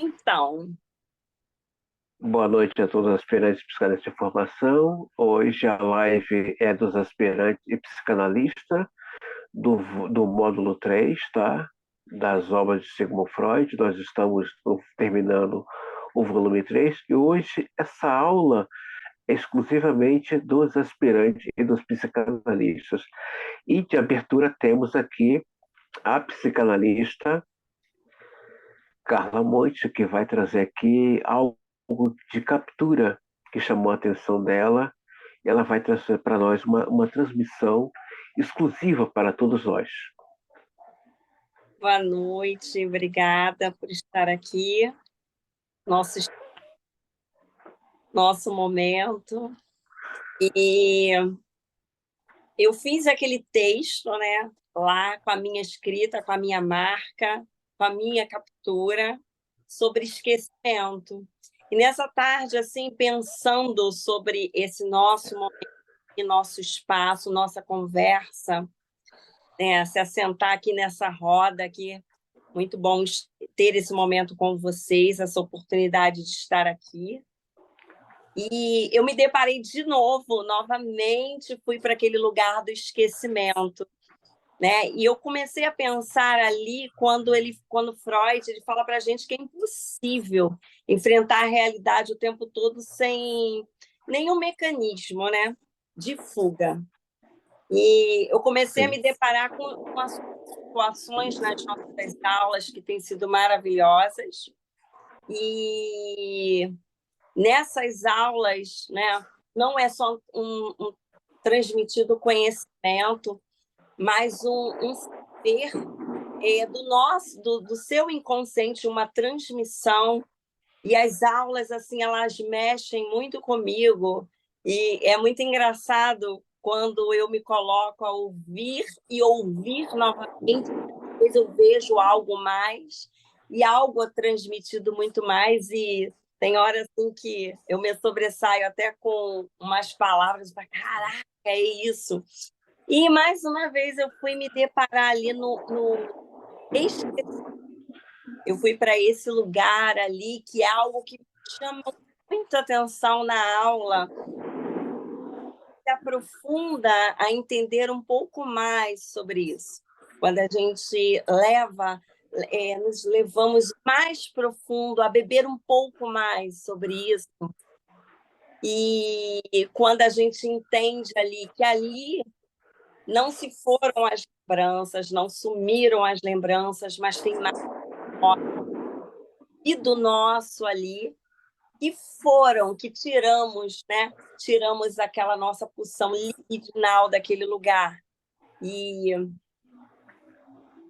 Então, Boa noite a todos os aspirantes psicanalistas de formação. Hoje a live é dos aspirantes e psicanalista do módulo 3, tá? Das obras de Sigmund Freud. Nós estamos terminando o volume 3 e hoje essa aula é exclusivamente dos aspirantes e dos psicanalistas. E de abertura temos aqui a psicanalista Carla Monte, que vai trazer aqui algo de captura que chamou a atenção dela. E ela vai trazer para nós uma transmissão exclusiva para todos nós. boa noite, obrigada por estar aqui, nosso, nosso momento. E eu fiz aquele texto, né, lá com a minha escrita, com a minha marca, com a minha captura, sobre esquecimento. E nessa tarde, assim, pensando sobre esse nosso momento, nosso espaço, nossa conversa, né, se assentar aqui nessa roda aqui. Muito bom ter esse momento com vocês, essa oportunidade de estar aqui. E eu me deparei de novo, novamente, fui para aquele lugar do esquecimento, né? E eu comecei a pensar ali quando Freud ele fala para a gente que é impossível enfrentar a realidade o tempo todo sem nenhum mecanismo, né, de fuga. E eu comecei a me deparar com as situações nas nossas aulas que têm sido maravilhosas. E nessas aulas, né, não é só um transmitido conhecimento, mas um saber do seu inconsciente, uma transmissão. E as aulas, assim, elas mexem muito comigo. E é muito engraçado quando eu me coloco a ouvir e ouvir novamente, depois eu vejo algo mais e algo é transmitido muito mais. E tem horas assim que eu me sobressaio até com umas palavras para caraca, é isso. E mais uma vez eu fui me deparar ali no eu fui para esse lugar ali, que é algo que chama muita atenção na aula, se aprofunda a entender um pouco mais sobre isso. Quando a gente nos levamos mais profundo a beber um pouco mais sobre isso, e quando a gente entende ali que ali não se foram as lembranças, não sumiram as lembranças, mas tem mais e do nosso ali, que tiramos, né? Tiramos aquela nossa pulsão libidinal daquele lugar. E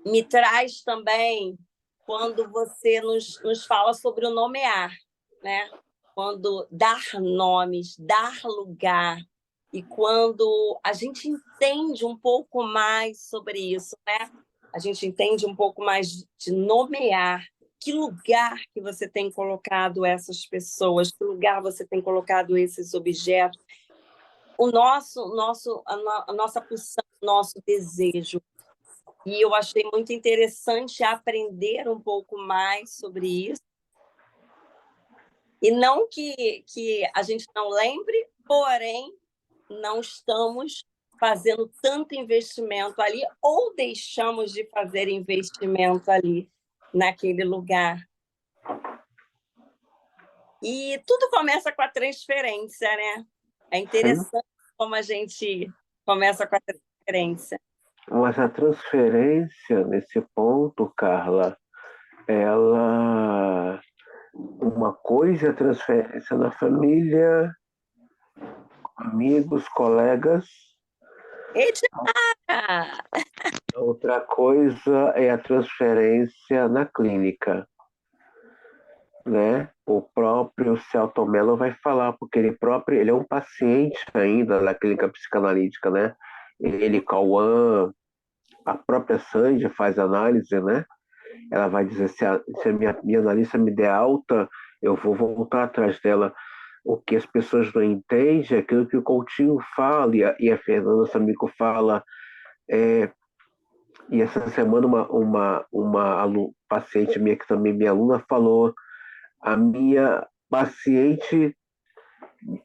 me traz também quando você nos fala sobre o nomear, né? Quando dar nomes, dar lugar, e quando a gente entende um pouco mais sobre isso, né? A gente entende um pouco mais de nomear. Que lugar que você tem colocado essas pessoas? Que lugar você tem colocado esses objetos? A nossa pulsão, nosso desejo. E eu achei muito interessante aprender um pouco mais sobre isso. E não que a gente não lembre, porém, não estamos fazendo tanto investimento ali ou deixamos de fazer investimento ali naquele lugar. E tudo começa com a transferência, né? É Sim. interessante como a gente começa com a transferência. Mas a transferência, nesse ponto, Carla, ela. Uma coisa é a transferência na família, amigos, colegas. Ediara! Outra coisa é a transferência na clínica, né? O próprio Celton Mello vai falar, porque ele é um paciente ainda da clínica psicanalítica, né? Ele, Cauã, a própria Sandy faz análise, né? Ela vai dizer, se a minha analista me der alta, eu vou voltar atrás dela. O que as pessoas não entendem é aquilo que o Coutinho fala e a Fernanda Samico fala. É, e essa semana uma paciente minha, que também é minha aluna, falou A minha paciente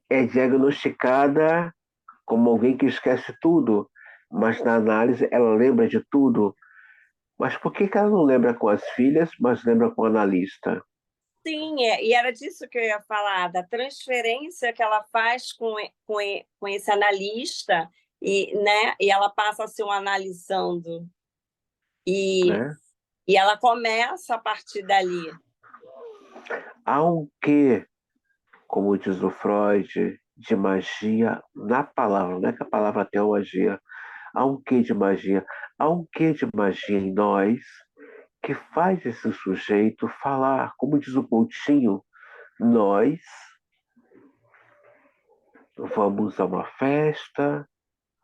é diagnosticada como alguém que esquece tudo, mas na análise ela lembra de tudo. Mas por que ela não lembra com as filhas, mas lembra com o analista? Sim, e era disso que eu ia falar, da transferência que ela faz com esse analista, e ela passa a ser um analisando, e, Né? e ela começa a partir dali. Há um quê, como diz o Freud, de magia na palavra, não é que a palavra tem uma magia, há um quê de magia, há um quê de magia em nós que faz esse sujeito falar, como diz o Coutinho, nós vamos a uma festa,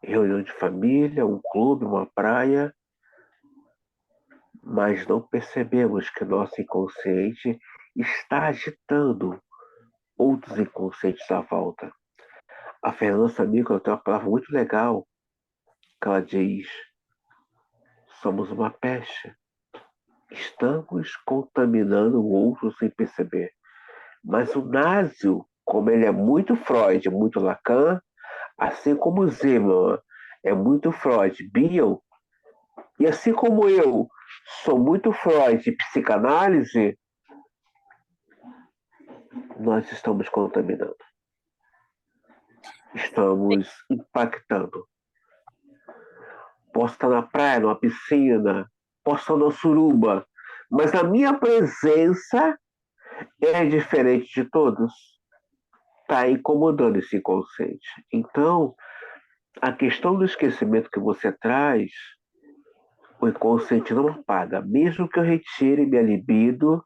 reunião de família, um clube, uma praia, mas não percebemos que nosso inconsciente está agitando outros inconscientes à volta. A Fernanda Samicro tem uma palavra muito legal que ela diz: somos uma peste. Estamos contaminando o outro sem perceber. Mas o Násio, como ele é muito Freud, muito Lacan, assim como o Zimmermann é muito Freud, Bion, e assim como eu sou muito Freud e psicanálise, nós estamos contaminando. Estamos impactando. Posso estar na praia, numa piscina, posso estar na suruba, mas a minha presença é diferente de todos. Está incomodando esse inconsciente. Então, a questão do esquecimento que você traz, o inconsciente não apaga. Mesmo que eu retire minha libido,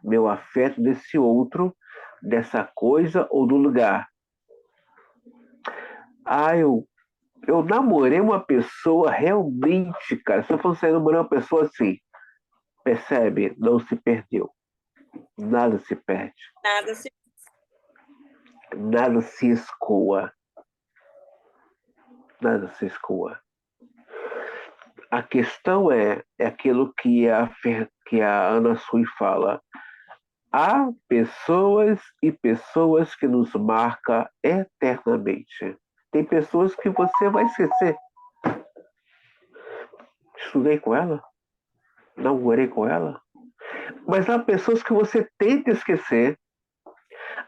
meu afeto desse outro, dessa coisa ou do lugar. Ah, eu namorei uma pessoa realmente, cara. Se eu fosse namorar uma pessoa assim, percebe? Não se perdeu. Nada se perde. Nada se... Nada se escoa. Nada se escoa. A questão é aquilo que a Ana Sui fala. Há pessoas e pessoas que nos marcam eternamente. Tem pessoas que você vai esquecer. Estudei com ela, namorei com ela. Mas há pessoas que você tenta esquecer.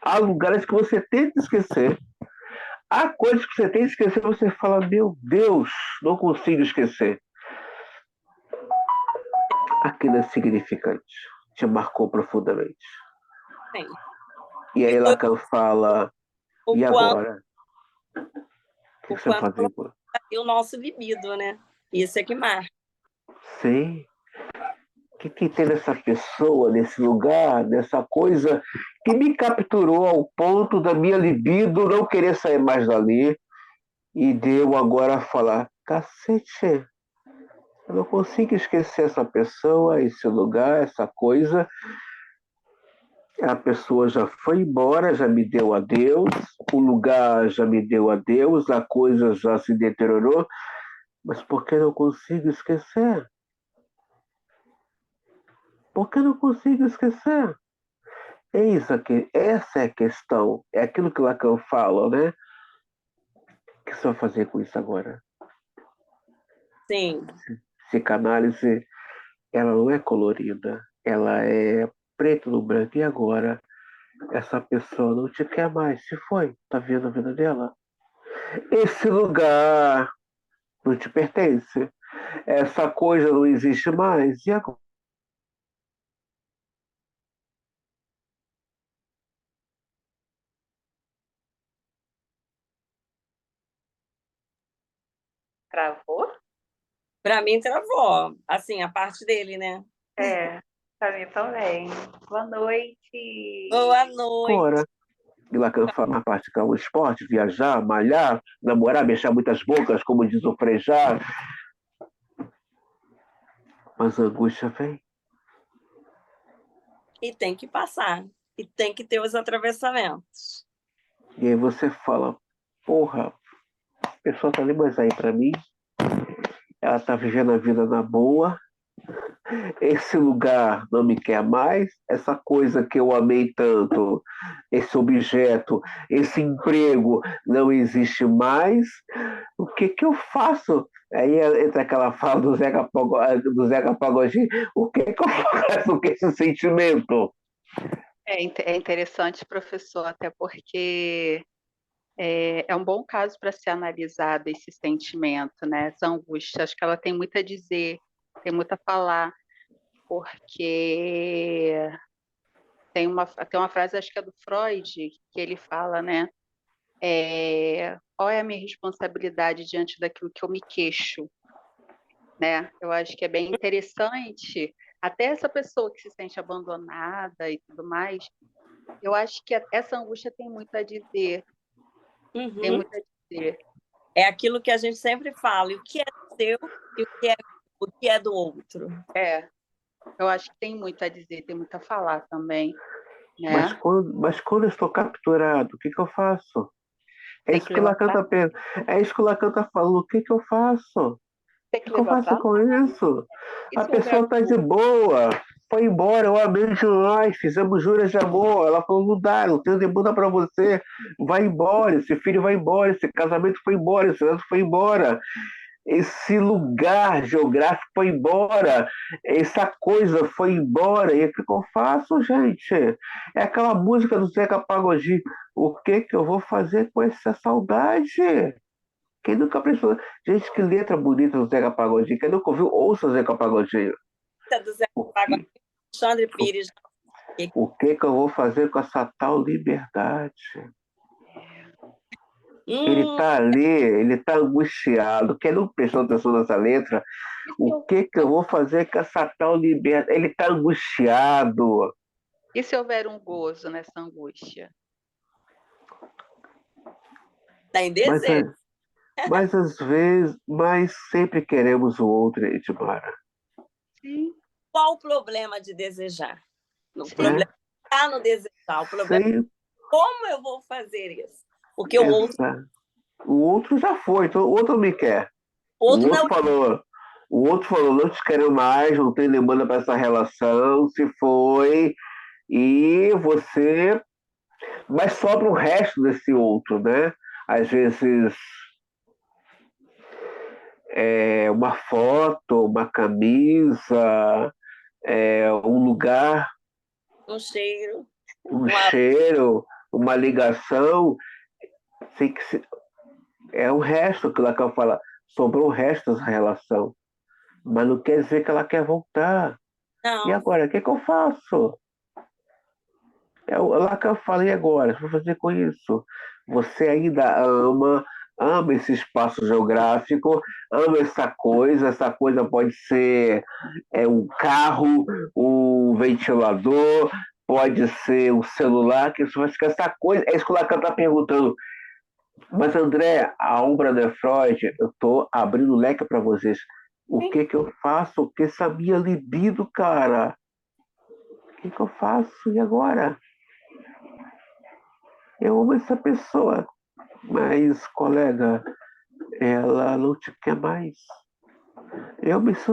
Há lugares que você tenta esquecer. Há coisas que você tenta esquecer e você fala, meu Deus, não consigo esquecer. Aquilo é significante. Te marcou profundamente. Sim. E E aí foi Lacan fala, o e quanto, agora? O que o você vai quanto fazer agora? e o nosso libido, né? Isso é que marca. Sim. O que tem nessa pessoa, nesse lugar, nessa coisa que me capturou ao ponto da minha libido não querer sair mais dali e deu agora a falar, cacete, eu não consigo esquecer essa pessoa, esse lugar, essa coisa. A pessoa já foi embora, já me deu adeus, o lugar já me deu adeus, a coisa já se deteriorou, mas por que eu não consigo esquecer? Por que eu não consigo esquecer? É isso aqui, essa é a questão, é aquilo que Lacan fala, né? O que você vai fazer com isso agora? Sim. Psicanálise, ela não é colorida, ela é preto no branco. E agora? Essa pessoa não te quer mais, se foi, tá vendo a vida dela? Esse lugar não te pertence, essa coisa não existe mais, e agora? Travou? Para mim, travou. Assim, a parte dele, né? É, pra mim também. Boa noite. Boa noite. Agora. E Lacan fala na parte que é o esporte, viajar, malhar, namorar, beijar muitas bocas, como diz o Frejá. Mas a angústia vem. E tem que passar. E tem que ter os atravessamentos. E aí você fala, porra, a pessoa tá ali mais aí pra mim, ela tá vivendo a vida na boa, esse lugar não me quer mais, essa coisa que eu amei tanto, esse objeto, esse emprego não existe mais, o que que eu faço? Aí entra aquela fala do Zeca Pagodinho, o que que eu faço com esse sentimento? É interessante, professor, até porque é um bom caso para ser analisado esse sentimento, né? Essa angústia. Acho que ela tem muito a dizer, tem muito a falar, porque tem uma frase, acho que é do Freud, que ele fala, né? Qual é a minha responsabilidade diante daquilo que eu me queixo, né? Eu acho que é bem interessante, até essa pessoa que se sente abandonada e tudo mais, eu acho que essa angústia tem muito a dizer, tem Uhum. muito a dizer. É aquilo que a gente sempre fala, o que é seu e o que é do outro. Eu acho que tem muito a dizer, tem muito a falar também, Mas né? quando eu estou capturado, o que que eu faço? É Tem isso que que levar Lacan para é isso que o Lacan está falando. O que que eu faço? O tem que que que eu levar faço para com isso? e A se houver pessoa está de boa, foi embora, eu amei demais, fizemos juras de amor. Ela falou, não dá, não tenho demanda para você. Vai embora, esse filho vai embora, esse casamento foi embora, esse neto foi embora. Esse lugar geográfico foi embora, essa coisa foi embora, e o que eu faço, gente? É aquela música do Zeca Pagodinho, o que que eu vou fazer com essa saudade? Quem nunca prestou? Gente, que letra bonita do Zeca Pagodinho, quem nunca ouviu, ouça o Zeca Pagodinho. Do Zé O Pagodinho, que, Alexandre Pires. o que que eu vou fazer com essa tal liberdade? Ele Hum, está ali, ele está angustiado. Quem não prestou atenção nessa letra, e se, o que que eu vou fazer com essa tal liberdade? Ele está angustiado. e se houver um gozo nessa angústia? tá em Mas, desejo. mas às vezes, mas sempre queremos o outro, Edmara. Sim, Qual o problema de desejar? O sim. Né? problema está no desejar. O problema é Sem como eu vou fazer isso. Porque essa. O outro já foi, então o outro me quer. o O outro outro não. falou, o outro falou, não te quero mais, não tem demanda para essa relação, se foi, e você. Mas sobra o resto desse outro, né? Às vezes uma foto, uma camisa, um lugar, Um cheiro, um uma... cheiro, uma ligação, sei que é o resto que ela quer falar. Sobrou o resto dessa relação. Mas não quer dizer que ela quer voltar. E Não, agora, o que, que eu faço? É lá que eu falei agora, o que eu vou fazer com isso? Você ainda ama esse espaço geográfico, ama essa coisa pode ser um carro, um ventilador, pode ser um celular, que isso vai ficar essa coisa. É isso que o Lacan está perguntando. Mas, André, a obra de Freud, eu estou abrindo leque para vocês. O que que eu faço com essa minha libido, cara? O que que eu faço? E agora? Eu amo essa pessoa, mas, colega, ela não te quer mais. Eu amo esse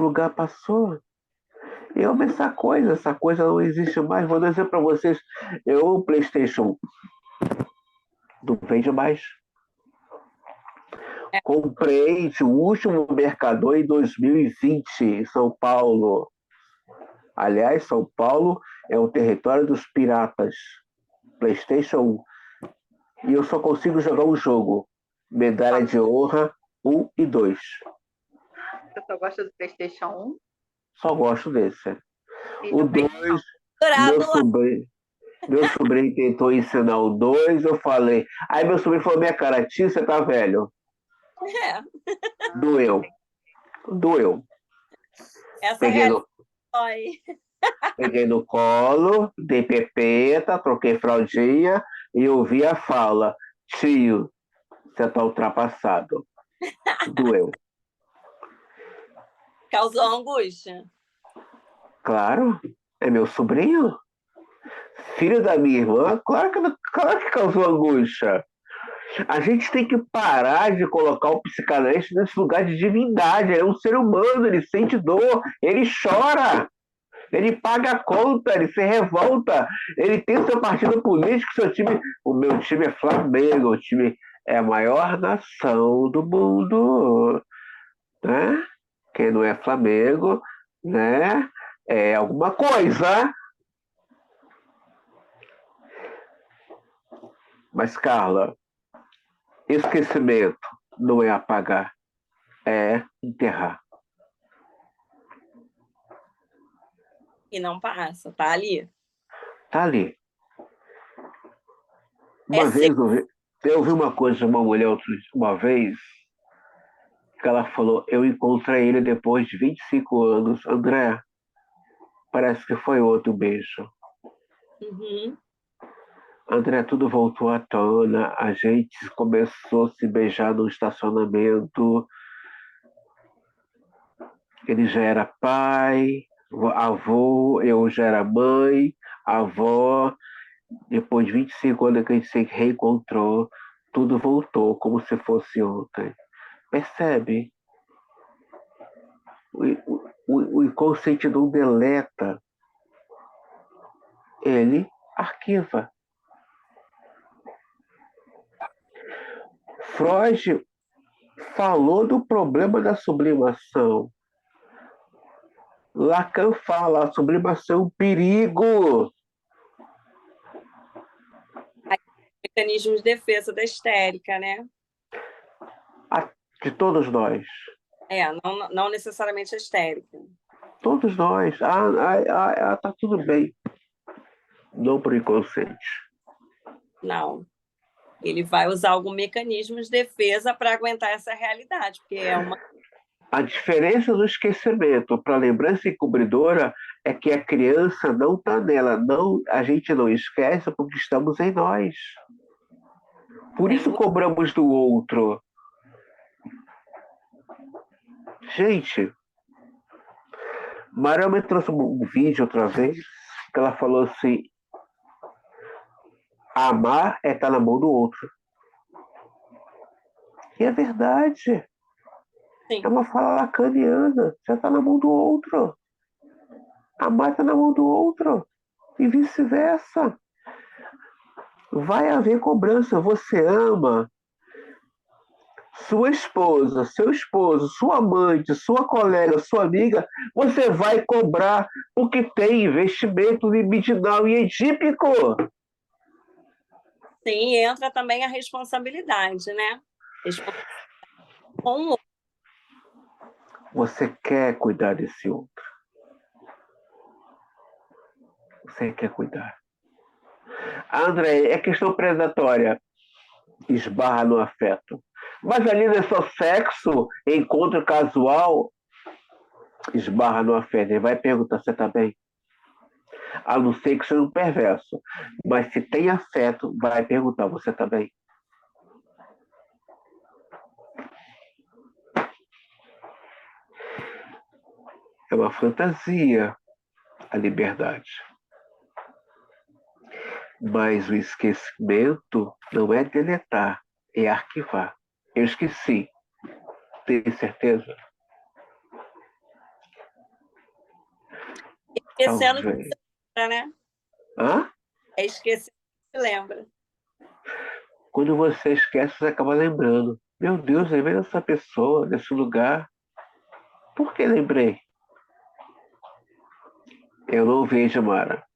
lugar passou. Eu amo essa coisa não existe mais. Vou dizer para vocês, eu o PlayStation não vende mais. Comprei o último Mercador em 2020 em São Paulo. Aliás, São Paulo é o território dos piratas. PlayStation 1. E eu só consigo jogar um jogo. Medalha de honra 1 e 2. Você só gosta do PlayStation 1? Só gosto desse. E O do 2, PlayStation? meu dourado lá. sobrinho, meu sobrinho tentou ensinar o 2, eu falei. Aí meu sobrinho falou, minha cara, tio, você tá velho. É, Doeu. Doeu. essa Peguei realidade. no, peguei no colo, dei pepeta, troquei fraldinha e ouvi a fala. Tio, você tá ultrapassado. Doeu. Causou angústia. Claro, é meu sobrinho. Filho da minha irmã, claro que causou angústia. A gente tem que parar de colocar o psicanalista nesse lugar de divindade. Ele é um ser humano, ele sente dor, ele chora, ele paga a conta, ele se revolta, ele tem seu partido político, seu time. O meu time é Flamengo, o time é a maior nação do mundo, né? Quem não é Flamengo, né? É alguma coisa. Mas, Carla, esquecimento não é apagar, é enterrar. E não passa, tá ali. Tá ali. É Uma vez eu ouvi uma coisa de uma mulher uma vez, que ela falou, eu encontrei ele depois de 25 anos. André, parece que foi outro beijo. Uhum. André, tudo voltou à tona, a gente começou a se beijar no estacionamento, ele já era pai, avô, eu já era mãe, avó. Depois de 25 anos que a gente se reencontrou, tudo voltou como se fosse ontem. Percebe? O inconsciente não deleta, ele arquiva. Freud falou do problema da sublimação. Lacan fala, a sublimação é um perigo. Mecanismo de defesa da histérica, né? De todos nós. Não necessariamente a histérica. Todos nós. Tá tudo bem. Não para o inconsciente. Não. Ele vai usar algum mecanismo de defesa para aguentar essa realidade, porque é uma. A diferença do esquecimento para a lembrança encobridora é que a criança não está nela. Não, a gente não esquece porque estamos em nós. Por isso cobramos do outro. Gente, Maria me trouxe um vídeo outra vez que ela falou assim: amar é estar na mão do outro. E é verdade. Sim. É uma fala lacaniana. Você está na mão do outro. Amar está na mão do outro. E vice-versa. Vai haver cobrança. Você ama sua esposa, seu esposo, sua amante, sua colega, sua amiga, você vai cobrar porque tem investimento libidinal e edípico. Sim, entra também a responsabilidade, né? Com o outro. Você quer cuidar desse outro. Você quer cuidar. André, é questão predatória. Esbarra no afeto. Mas ali não é só sexo, encontro casual, esbarra no afeto. Ele vai perguntar, você tá bem? A não ser que seja um perverso. Mas se tem afeto, vai perguntar, você tá bem? É uma fantasia a liberdade. Mas o esquecimento não é deletar, é arquivar. Eu esqueci. Tem certeza? Esquecendo que se lembra, né? Hã? É esquecer que se lembra. Quando você esquece, você acaba lembrando. Meu Deus, lembrei dessa pessoa, desse lugar. Por que lembrei? Eu não vejo, Mara.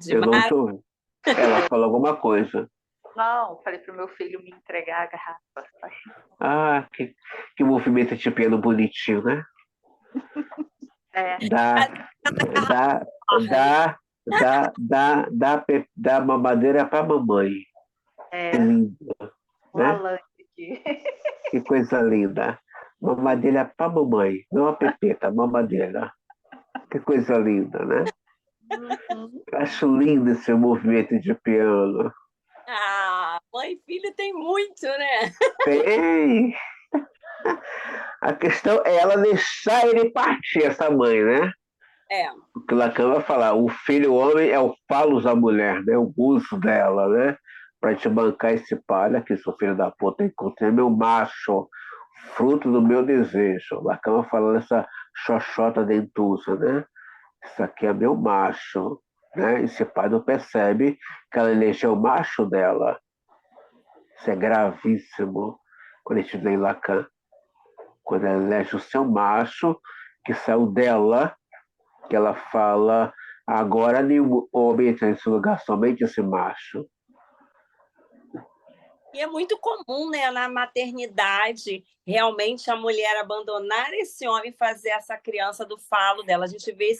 Eu não estou vendo. Ela falou alguma coisa. Não, falei pro meu filho me entregar a garrafa. Ah, que movimento de piano bonitinho, né? É. Dá mamadeira pra mamãe. É. Linda, né? Aqui. Que coisa linda. Mamadeira pra mamãe, não a pepeta, mamadeira. Que coisa linda, né? Uhum. Acho lindo esse movimento de piano. Ah, mãe e filho tem muito, né? Tem! A questão é ela deixar ele partir, essa mãe, né? É. O que Lacan vai falar, o filho homem é o falos da mulher, né? O buço dela, né? Pra te bancar esse palha que seu filho da puta, encontrei meu macho, fruto do meu desejo. Lacan vai falando essa xoxota dentuça, né? Isso aqui é meu macho, né? Esse pai não percebe que ela elegeu o macho dela. Isso é gravíssimo quando a gente lê Lacan. Quando ela elege o seu macho, que saiu dela, que ela fala, agora nenhum homem entra nesse lugar, somente esse macho. E é muito comum, né, na maternidade, realmente a mulher abandonar esse homem e fazer essa criança do falo dela. A gente vê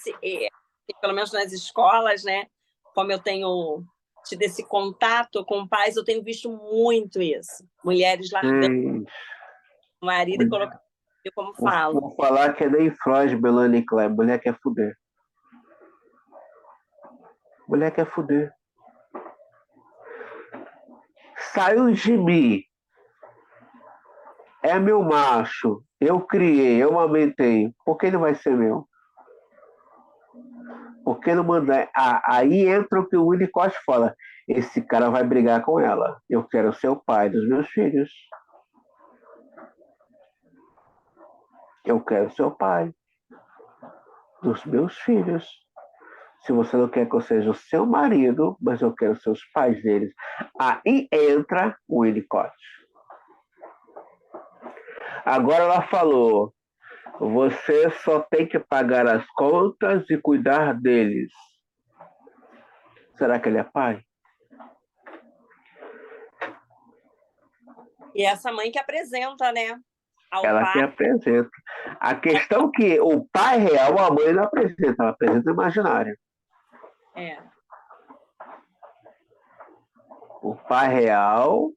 pelo menos nas escolas, né? Como eu tenho tido esse contato com pais, eu tenho visto muito isso. Mulheres largando Sim. o marido e colocando como falo. Vou falar que é nem Freud, Melanie Klein. Mulher quer fuder. Mulher quer fuder. Saiu de mim. É meu macho. Eu criei, eu amamentei. Por que ele vai ser meu? Por que não mandar? Aí entra o que o Winnicott fala. Esse cara vai brigar com ela. Eu quero ser o pai dos meus filhos. Eu quero ser o pai dos meus filhos. Se você não quer que eu seja o seu marido, mas eu quero ser os pais deles. Aí entra o Winnicott. Agora ela falou, você só tem que pagar as contas e cuidar deles. Será que ele é pai? E essa mãe que apresenta, né, ao Ela que pai. apresenta. A questão é que o pai real, a mãe não apresenta, ela apresenta o imaginário. É. O pai real,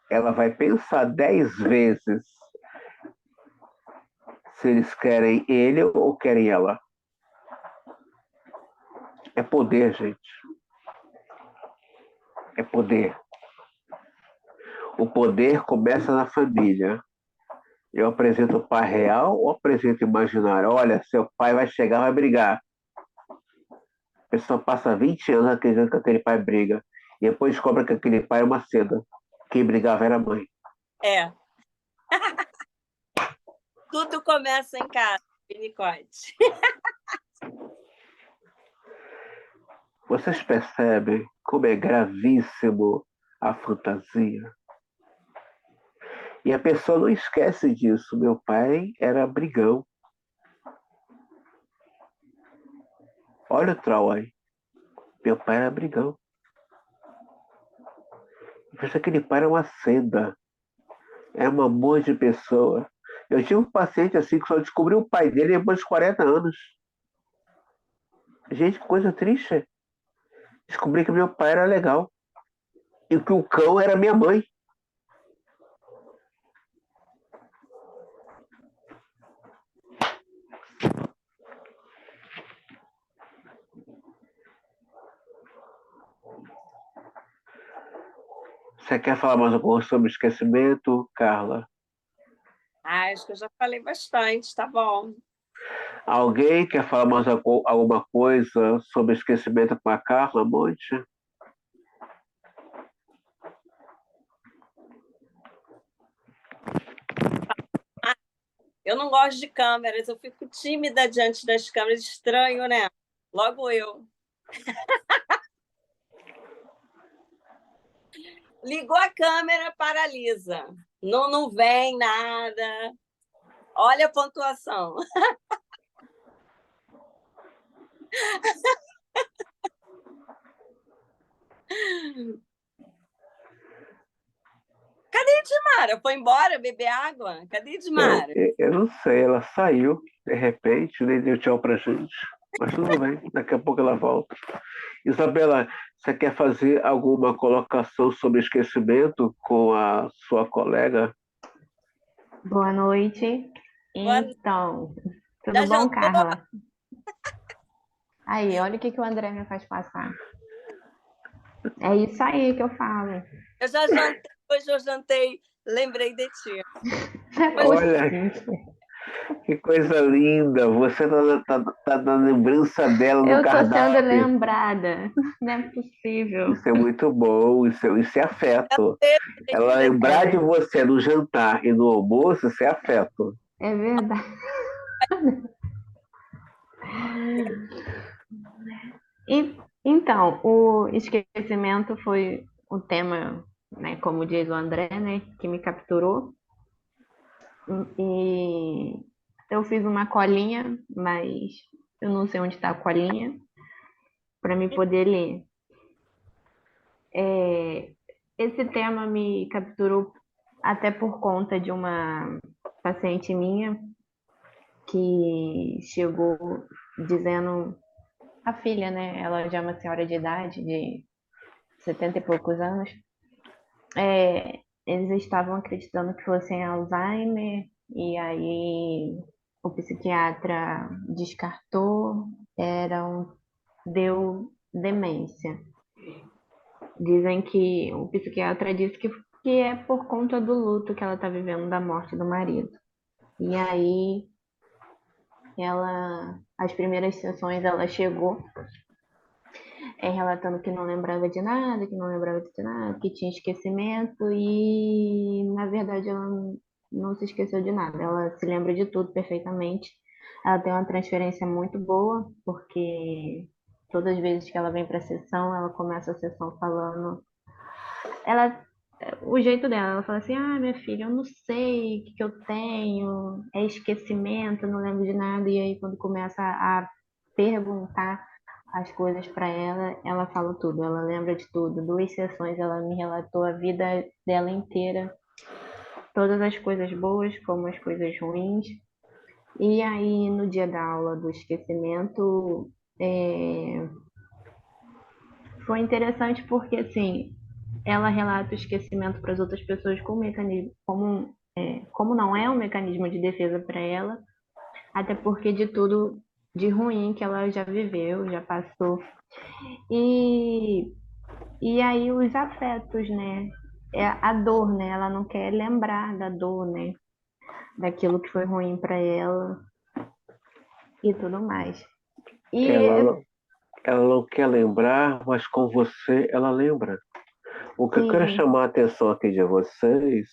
ela vai pensar 10 vezes se eles querem ele ou querem ela. É poder, gente. É poder. O poder começa na família. Eu apresento o pai real ou apresento o imaginário? Olha, seu pai vai chegar, vai brigar. A pessoa passa 20 anos acreditando que aquele pai briga. E depois descobre que aquele pai é uma seda. Quem brigava era a mãe. É. Tudo começa em casa, Winnicott. Vocês percebem como é gravíssimo a fantasia? E a pessoa não esquece disso. Meu pai era brigão. Olha o trauma aí. Meu pai era brigão. Eu pensei que aquele pai era uma seda. Era um amor de pessoa. Eu tive um paciente assim que só descobriu o pai dele depois de 40 anos. Gente, que coisa triste. Descobri que meu pai era legal. E que o cão era minha mãe. Você quer falar mais alguma coisa sobre esquecimento, Carla? Acho que eu já falei bastante, tá bom. Alguém quer falar mais alguma coisa sobre esquecimento com a Carla Monte? Eu não gosto de câmeras, eu fico tímida diante das câmeras, estranho, né? Logo eu. Ligou a câmera, paralisa. Não, não vem nada. Olha a pontuação. Cadê a Edmara? Foi embora beber água? Cadê a Edmara? Eu não sei, ela saiu de repente, nem deu tchau pra gente. Mas tudo bem, daqui a pouco ela volta. Isabela, você quer fazer alguma colocação sobre esquecimento com a sua colega? Boa noite. Então, Já tudo bom, jantou? Carla? Aí, olha o que o André me faz passar. É isso aí que eu falo. Eu já jantei, hoje eu jantei, lembrei de ti. Não é Olha, possível. Que coisa linda! Você tá na lembrança dela no Eu tô sendo cardápio. lembrada. Não é possível. Isso é muito bom, isso é afeto. Ela lembrar de É, você no jantar e no almoço, isso é afeto. é verdade. Então, o esquecimento foi o tema, né, como diz o André, né, que me capturou. E eu fiz uma colinha, mas eu não sei onde está a colinha, para me poder ler. É, esse tema me capturou até por conta de uma paciente minha que chegou dizendo, a filha, né? Ela já é uma senhora de idade, de 70 e poucos anos. Eles estavam acreditando que fossem Alzheimer, e aí o psiquiatra descartou, deu demência. Dizem que o psiquiatra disse que é por conta do luto que ela está vivendo da morte do marido. E aí as primeiras sessões ela chegou relatando que não lembrava de nada, que não lembrava de nada, que tinha esquecimento e na verdade ela não se esqueceu de nada. Ela se lembra de tudo perfeitamente. Ela tem uma transferência muito boa, porque todas as vezes que ela vem para a sessão, ela começa a sessão falando ela, o jeito dela, ela fala assim, minha filha, eu não sei o que eu tenho, é esquecimento, eu não lembro de nada, e aí quando começa a perguntar as coisas para ela, ela fala tudo, ela lembra de tudo. 2 sessões ela me relatou a vida dela inteira, todas as coisas boas como as coisas ruins. E aí no dia da aula do esquecimento, é, foi interessante porque assim ela relata o esquecimento para as outras pessoas como mecanismo, como não é um mecanismo de defesa para ela, até porque de tudo de ruim que ela já viveu, já passou. E, e aí os afetos, né? É a dor, né? Ela não quer lembrar da dor, né? Daquilo que foi ruim para ela e tudo mais. E Ela, não- ela não quer lembrar, mas com você ela lembra. O que eu quero sim, chamar a atenção aqui de vocês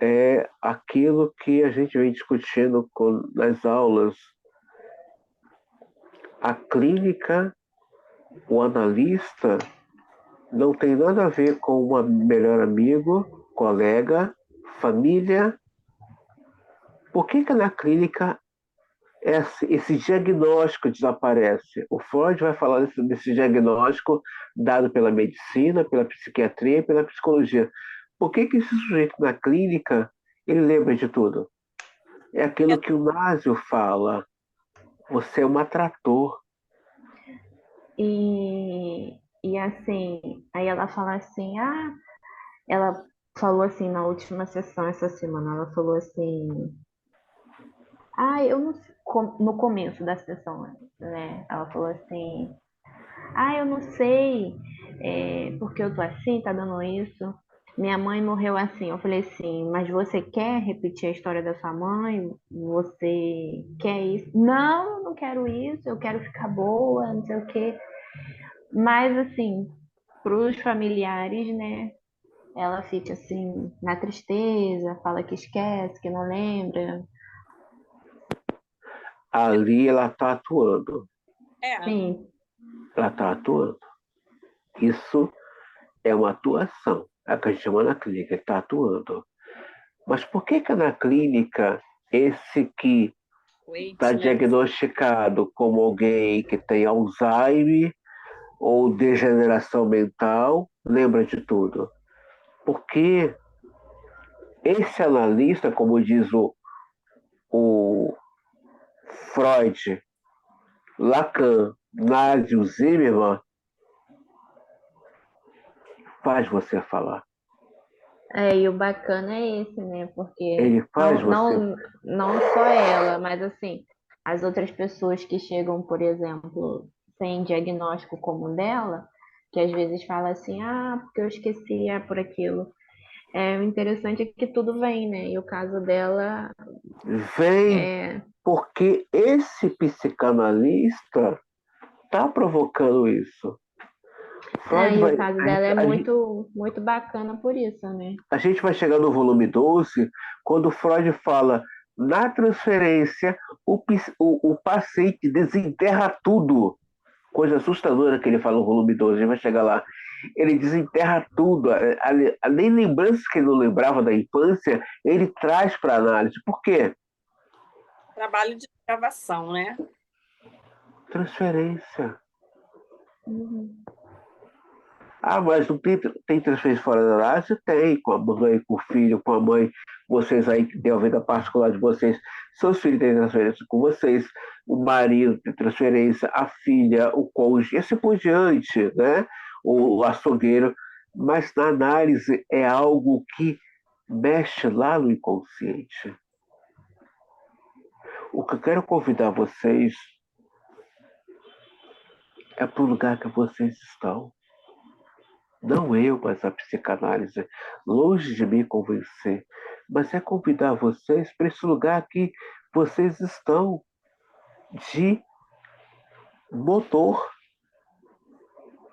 é aquilo que a gente vem discutindo nas aulas. A clínica, o analista, não tem nada a ver com um melhor amigo, colega, família. Por que na clínica esse diagnóstico desaparece? O Freud vai falar desse diagnóstico dado pela medicina, pela psiquiatria e pela psicologia. Por que esse sujeito na clínica ele lembra de tudo? É aquilo que o Násio fala. Você é um atrator. e assim, aí ela fala assim, ela falou assim na última sessão essa semana, ela falou assim, eu não sei, no começo da sessão, né? Ela falou assim, eu não sei, porque eu tô assim, tá dando isso. Minha mãe morreu assim. Eu falei assim, mas você quer repetir a história da sua mãe? Você quer isso? Não, eu não quero isso, eu quero ficar boa, não sei o quê. Mas assim, pros familiares, né? Ela fica assim, na tristeza, fala que esquece, que não lembra. Ali ela está atuando. É, Sim, Ela está atuando. Isso é uma atuação. É o que a gente chama na clínica, ele está atuando. Mas por que na clínica esse que está wait, né? diagnosticado como alguém que tem Alzheimer ou degeneração mental lembra de tudo? Porque esse analista, como diz o Freud, Lacan, Nazi, Zimmermann, faz você falar. e o bacana é esse, né? Porque Ele faz você. não só ela, mas assim, as outras pessoas que chegam, por exemplo, sem diagnóstico como o dela, que às vezes fala assim, porque eu esqueci, por aquilo. O interessante é que tudo vem, né? E o caso dela Vem é, porque esse psicanalista está provocando isso. Freud e o vai. caso dela é muito, muito bacana por isso, né? A gente vai chegar no volume 12, quando Freud fala na transferência, o paciente desenterra tudo. Coisa assustadora que ele fala no volume 12, a gente vai chegar lá. Ele desenterra tudo. Nem lembranças que ele não lembrava da infância, ele traz para análise. Por quê? Trabalho de gravação, né? Transferência. Uhum. Ah, mas não tem transferência fora da análise? Tem, com a mãe, com o filho, com a mãe. Vocês aí que têm a vida particular de vocês, seus filhos têm transferência com vocês, o marido tem transferência, a filha, o cônjuge, e assim por diante, né? O açougueiro. Mas na análise é algo que mexe lá no inconsciente. O que eu quero convidar vocês é para o lugar que vocês estão. Não eu, mas a psicanálise, longe de me convencer, mas é convidar vocês para esse lugar que vocês estão, de motor,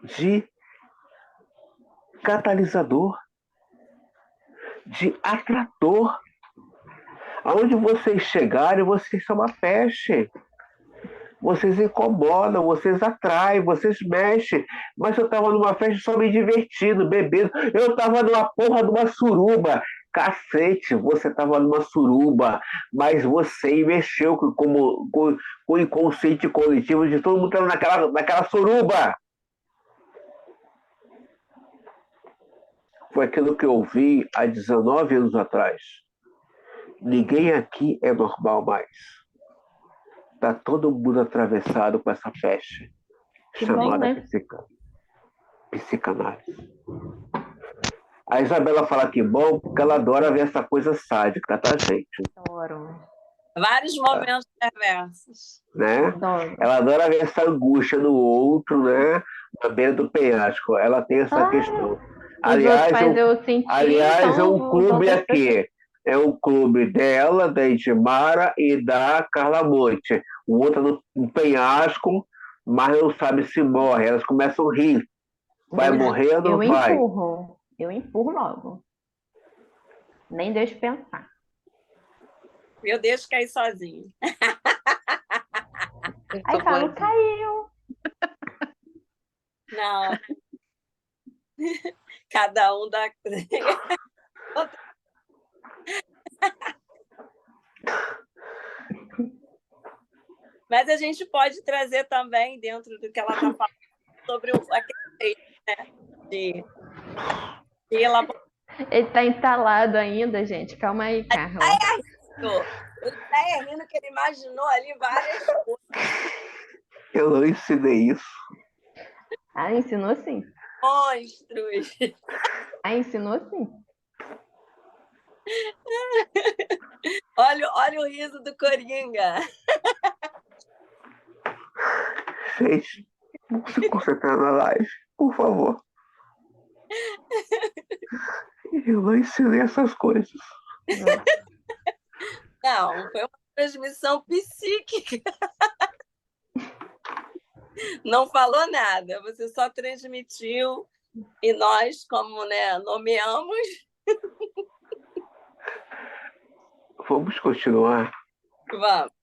de catalisador, de atrator. Aonde vocês chegarem, vocês são uma peste. Vocês incomodam, vocês atraem, vocês mexem. Mas eu estava numa festa só me divertindo, bebendo. Eu estava numa porra de uma suruba. Cacete, você estava numa suruba, mas você mexeu com o inconsciente coletivo de todo mundo que estava naquela suruba. Foi aquilo que eu ouvi há 19 anos atrás. Ninguém aqui é normal mais. Está todo mundo atravessado com essa peste Que bom, chamada né? psicanálise. A Isabela fala que bom, porque ela adora ver essa coisa sádica, tá, gente? Adoro. Vários momentos perversos. Né? Adoro. Ela adora ver essa angústia no outro, né? Na beira do penhasco. Ela tem essa questão. Os outros Aliás, fazem eu sentir, aliás, é então um os clube outras pessoas. aqui. É um clube dela, da Edmara e da Carla Monte. O outro no penhasco, mas não sabe se morre. Elas começam a rir. Vai morrer ou não vai? Eu empurro logo. Nem deixo pensar. Eu deixo cair sozinho. Aí falo, caiu. Não. Cada um dá. Mas a gente pode trazer também, dentro do que ela está falando, sobre aquele jeito, né? De elaborar. Ele tá entalado ainda, gente. Calma aí, Carla. Ele está rindo que ele imaginou ali várias coisas. Eu não ensinei isso. Ah, ensinou sim. Monstros. Ah, ensinou sim. Olha o riso do Coringa. Gente, vamos se concentrar na live, por favor. Eu não ensinei essas coisas. Não, foi uma transmissão psíquica. Não falou nada, você só transmitiu e nós, como né, nomeamos. Vamos continuar. Vamos.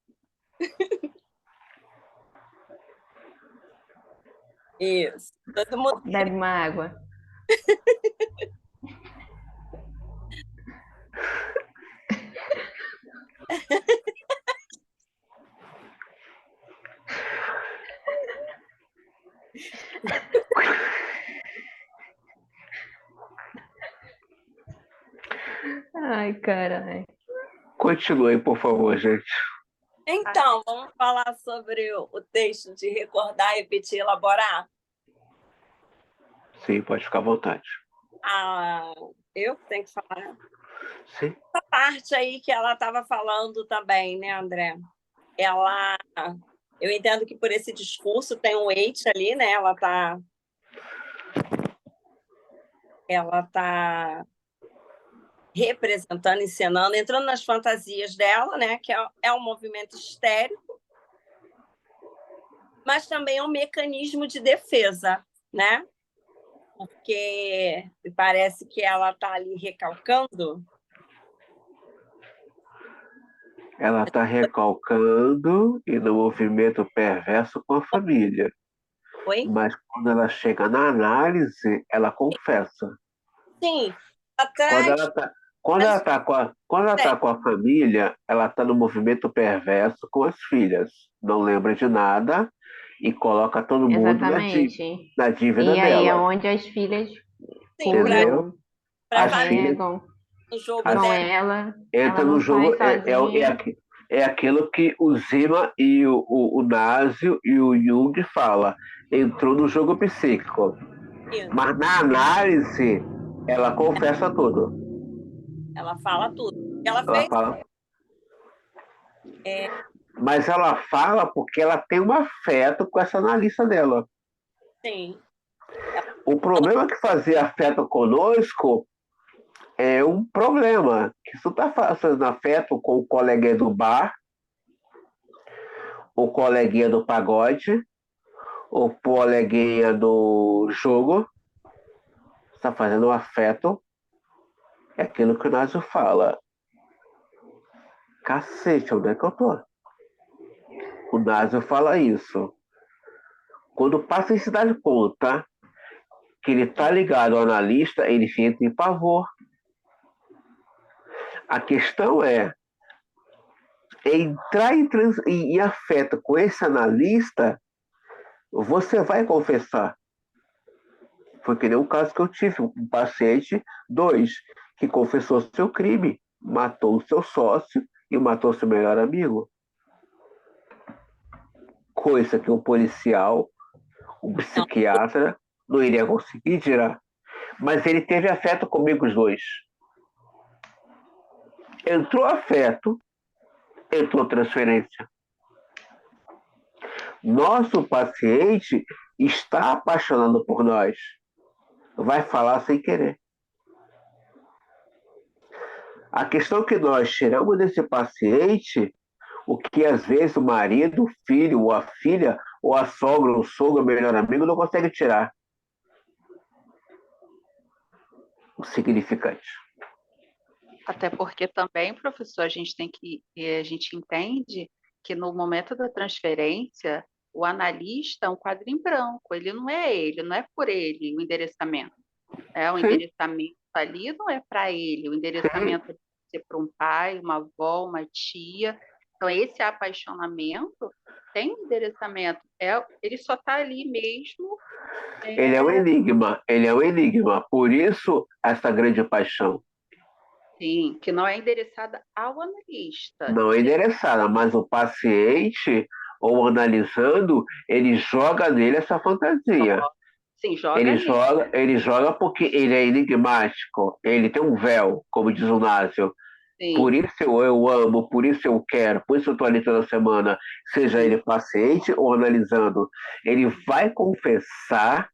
Isso. Todo mundo. Bebe uma água. Ai, caralho. Continue, por favor, gente. Então, vamos falar sobre o texto de recordar, repetir, elaborar? Sim, pode ficar à vontade. Eu tenho que falar. Sim. Essa parte aí que ela estava falando também, né, André? Eu entendo que por esse discurso tem um weight ali, né? Ela tá representando, encenando, entrando nas fantasias dela, né? Que é um movimento histérico, mas também é um mecanismo de defesa, né? Porque parece que ela está ali recalcando. Ela está recalcando e no movimento perverso com a família. Oi? Mas quando ela chega na análise, ela confessa. Sim, Quando atrás. ela está quando ela tá com a família, ela está no movimento perverso com as filhas. Não lembra de nada e coloca todo mundo Exatamente. na dívida E aí é dela. onde as filhas Sim, para Entendeu? As filhas, carregam o jogo as, com dela. ela, ela entra no não sai jogo, sozinha. é aquilo que o Zima e o Nasio e o Jung fala. Entrou no jogo psíquico. Isso. Mas na análise, ela confessa tudo. Ela fala tudo. Ela Ela fez. fala, É, mas ela fala porque ela tem um afeto com essa analista dela. sim. O problema que fazer afeto conosco é um problema. Que se tu tá fazendo afeto com o coleguinha do bar, o coleguinha do pagode, o coleguinha do jogo, está fazendo afeto, é aquilo que o Násio fala. Cacete, onde é que eu tô? O Násio fala isso. Quando o paciente se dá conta que ele está ligado ao analista, ele entra em pavor. A questão é entrar em afeto com esse analista, você vai confessar. Foi que nem o caso que eu tive, um paciente, dois, que confessou seu crime, matou o seu sócio e matou seu melhor amigo. Coisa que um policial, um Não, psiquiatra, não iria conseguir tirar. Mas ele teve afeto comigo os dois. Entrou afeto, entrou transferência. Nosso paciente está apaixonado por nós. Vai falar sem querer. A questão é que nós tiramos desse paciente o que às vezes o marido, o filho, ou a filha, ou a sogra, o sogro, o melhor amigo não consegue tirar. O significante. Até porque também, professor, a gente entende que no momento da transferência, o analista é um quadro em branco, ele, não é por ele o endereçamento. O Sim, endereçamento ali não é para ele, o sim. endereçamento é para um pai, uma avó, uma tia. Então, esse apaixonamento tem um endereçamento, ele só está ali mesmo. Ele é um enigma, ele é um enigma. Por isso, essa grande paixão. Sim, que não é endereçada ao analista. Não é endereçada, mas o paciente, ou analisando, ele joga nele essa fantasia. Sim, joga nele. Ele joga porque ele é enigmático, ele tem um véu, como diz o Násio. Por Sim, isso eu amo, por isso eu quero, por isso eu estou ali toda semana, seja sim, ele paciente ou analisando. Ele vai confessar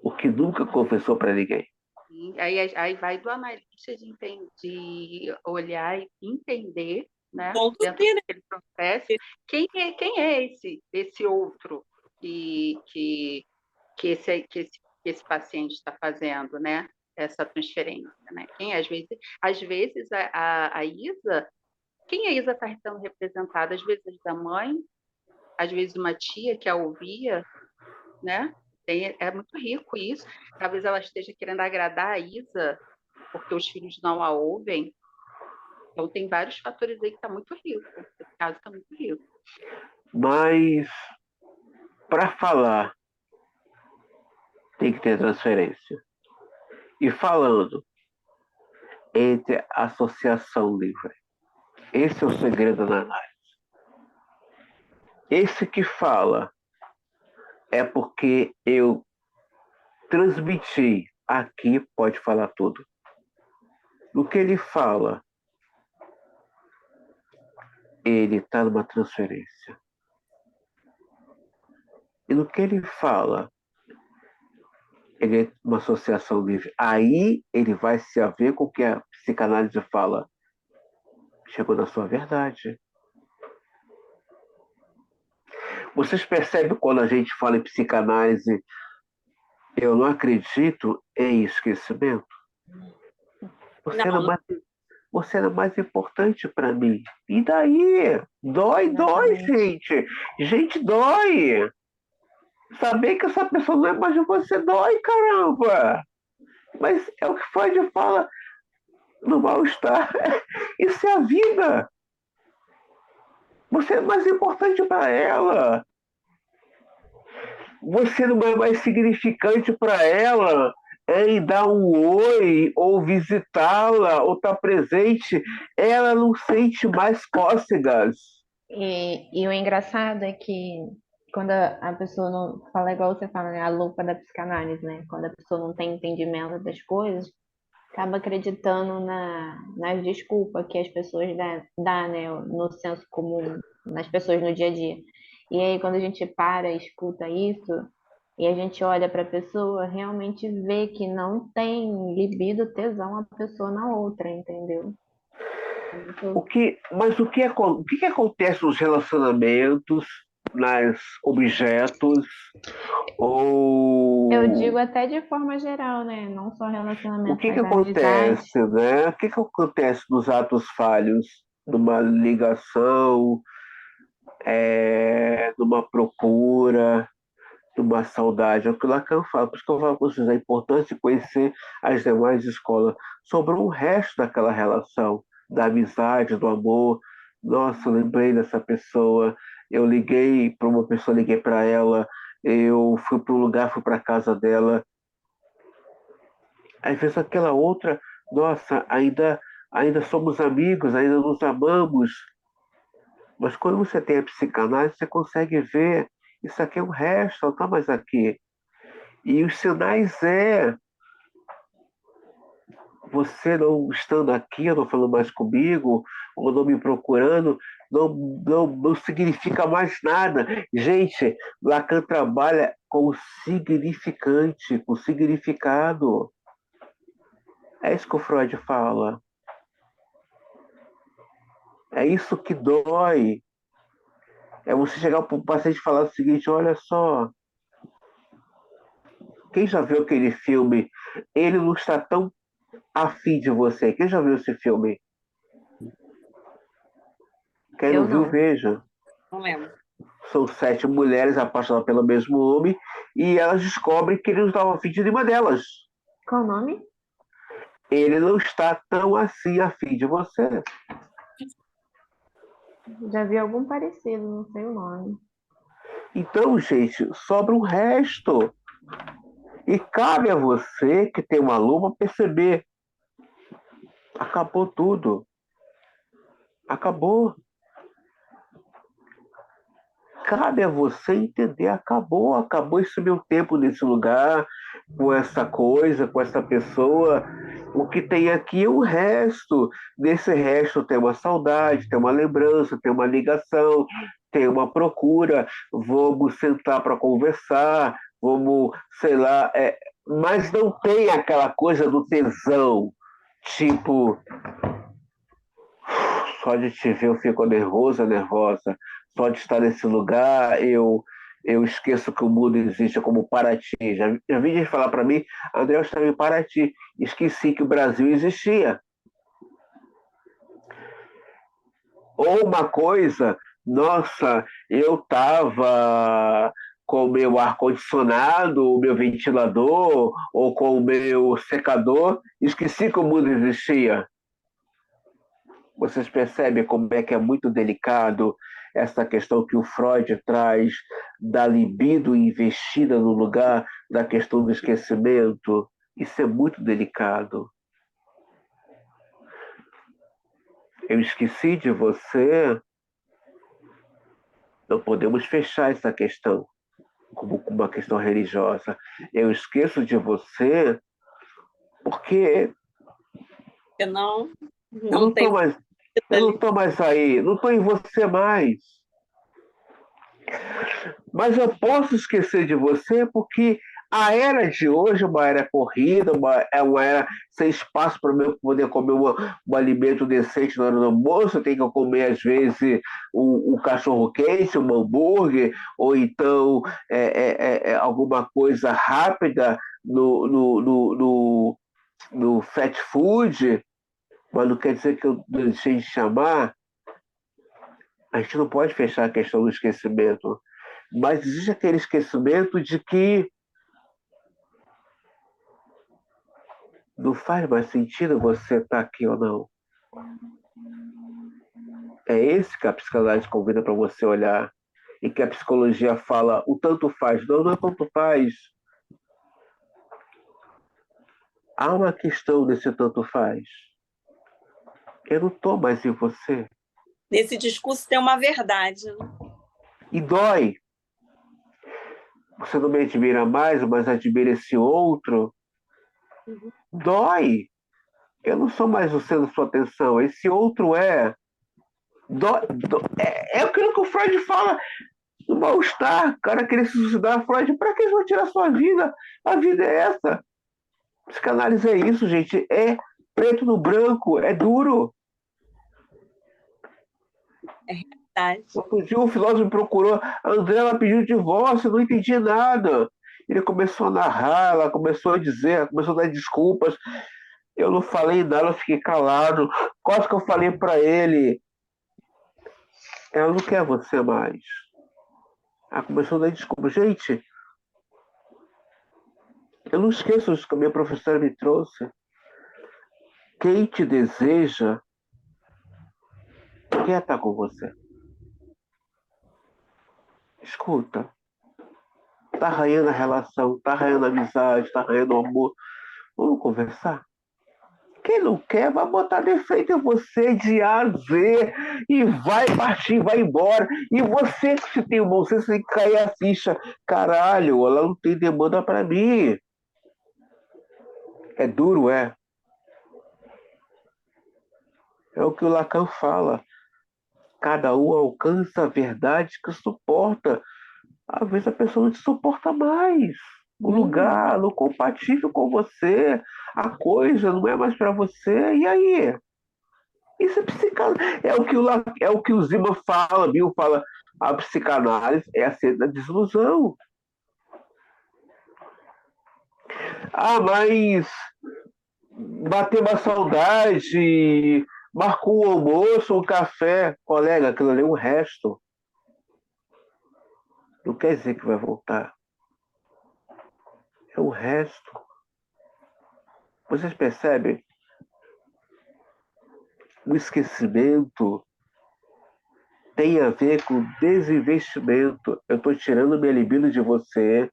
o que nunca confessou para ninguém. sim. Aí vai do analista de olhar e entender, né, dentro conduzir, né? daquele processo, quem é esse outro que, que, que esse paciente está fazendo, né? Essa transferência, né? Quem é? Às vezes a Isa, quem a Isa está sendo representada? Às vezes da mãe, às vezes uma tia que a ouvia, né? É muito rico isso. Talvez ela esteja querendo agradar a Isa, porque os filhos não a ouvem. Então, tem vários fatores aí que está muito rico. Esse caso está muito rico. Mas, para falar, tem que ter transferência. E falando, entre associação livre. Esse é o segredo da análise. Esse que fala é porque eu transmiti. Aqui pode falar tudo. No que ele fala, ele está numa transferência. E no que ele fala, ele é uma associação livre. Aí ele vai se haver com o que a psicanálise fala. Chegou na sua verdade. Vocês percebem quando a gente fala em psicanálise, eu não acredito em esquecimento? Você era Não, mais, você era mais importante para mim. E daí? Dói, Exatamente. gente. Gente, dói. Saber que essa pessoa não é mais de você dói, caramba. Mas é o que Freud fala no mal-estar. Isso é a vida. Você é mais importante para ela. Você não é mais significante para ela em dar um oi, ou visitá-la, ou estar presente. Ela não sente mais cócegas. E o engraçado é que quando a pessoa não fala igual você fala, né? A lupa da psicanálise, né? Quando a pessoa não tem entendimento das coisas, acaba acreditando nas desculpas que as pessoas dá, né? No senso comum, nas pessoas no dia a dia. E aí, quando a gente para e escuta isso, e a gente olha para a pessoa, realmente vê que não tem libido, tesão a pessoa na outra, entendeu? Mas o que acontece nos relacionamentos, nos objetos, Eu digo ou até de forma geral, né? Não só o relacionamento, que mas amizade. acontece, né? O que acontece nos atos falhos, numa ligação, numa procura, numa saudade? É o que o Lacan fala. Por isso que eu falo para vocês a importância de conhecer as demais escolas sobre o resto daquela relação, da amizade, do amor. Nossa, eu lembrei dessa pessoa. Eu liguei para uma pessoa, liguei para ela. Eu fui para um lugar, fui para a casa dela. Às vezes aquela outra, nossa, ainda somos amigos, ainda nos amamos. Mas quando você tem a psicanálise, você consegue ver, isso aqui é o resto, não está mais aqui. E os sinais você não estando aqui, não falando mais comigo, ou não me procurando, não significa mais nada. Gente, Lacan trabalha com significante, com significado. É isso que o Freud fala. É isso que dói. É você chegar para o paciente e falar o seguinte: olha só, quem já viu aquele filme? Ele não está tão afim de você. Quem já viu esse filme? Quem Eu não viu, não. veja. não lembro. São 7 mulheres apaixonadas pelo mesmo homem e elas descobrem que ele não estava afim de nenhuma delas. Qual o nome? Ele não está tão assim afim de você. Já vi algum parecido, não sei o nome. Então, gente, sobra o resto. E cabe a você, que tem uma luva, perceber. Acabou tudo. Acabou. Cabe a você entender, acabou esse meu tempo nesse lugar, com essa coisa, com essa pessoa. O que tem aqui é o resto. Nesse resto tem uma saudade, tem uma lembrança, tem uma ligação, tem uma procura. Vamos sentar para conversar, vamos, sei lá, mas não tem aquela coisa do tesão, tipo, só de te ver eu fico nervosa. Só de estar nesse lugar eu esqueço que o mundo existe como Paraty. Já vi gente falar para mim, André, eu estava em Paraty. Esqueci que o Brasil existia. Ou uma coisa, nossa, eu estava com o meu ar-condicionado, o meu ventilador, ou com o meu secador, esqueci que o mundo existia. Vocês percebem como é que é muito delicado essa questão que o Freud traz da libido investida no lugar da questão do esquecimento? Isso é muito delicado. Eu esqueci de você, não podemos fechar essa questão como uma questão religiosa. Eu esqueço de você porque Eu não, eu não não estou tenho mais, eu não ali. estou mais aí, não estou em você mais. Mas eu posso esquecer de você porque A era de hoje é uma era corrida, é uma era sem espaço para eu poder comer um alimento decente na hora do almoço. Eu tenho que comer, às vezes, um cachorro-quente, um hambúrguer, ou então alguma coisa rápida no fast food. Mas não quer dizer que eu deixei de chamar. A gente não pode fechar a questão do esquecimento. Mas existe aquele esquecimento de que não faz mais sentido você estar aqui ou não. É esse que a psicanálise convida para você olhar. E que a psicologia fala, o tanto faz. Não, não é tanto faz. Há uma questão desse tanto faz. Eu não estou mais em você. Nesse discurso tem uma verdade, né? E dói. Você não me admira mais, mas admira esse outro. Dói. Eu não sou mais o centro da sua atenção. Esse outro é. É aquilo que o Freud fala do mal-estar. O cara querer se suicidar. Freud, para que eles vão tirar sua vida? A vida é essa. Psicanálise é isso, gente. É preto no branco. É duro. É verdade. Outro dia um filósofo me procurou. A André, ela pediu divórcio. Eu não entendi nada. Ele começou a narrar, ela começou a dizer, ela começou a dar desculpas. Eu não falei nada, eu fiquei calado. Quase que eu falei para ele. Ela não quer você mais. Ela começou a dar desculpa. Gente, eu não esqueço isso que a minha professora me trouxe. Quem te deseja quer estar com você. Escuta. Tá arranhando a relação, tá arranhando a amizade, tá arranhando o amor. Vamos conversar? Quem não quer vai botar defeito em você de A a Z e vai partir, vai embora. E você que se tem você tem que cair a ficha. Caralho, ela não tem demanda para mim. É duro, é. É o que o Lacan fala. Cada um alcança a verdade que suporta. Às vezes a pessoa não te suporta mais. O lugar não compatível com você. A coisa não é mais para você. E aí? Isso é psicanálise. É o que o Zima fala, Bill fala. A psicanálise é a ciência da desilusão. Ah, mas bateu uma saudade, marcou um almoço, um café. Colega, aquilo ali é um resto. Não quer dizer que vai voltar. É um resto. Vocês percebem? O esquecimento tem a ver com desinvestimento. Eu estou tirando minha libido de você,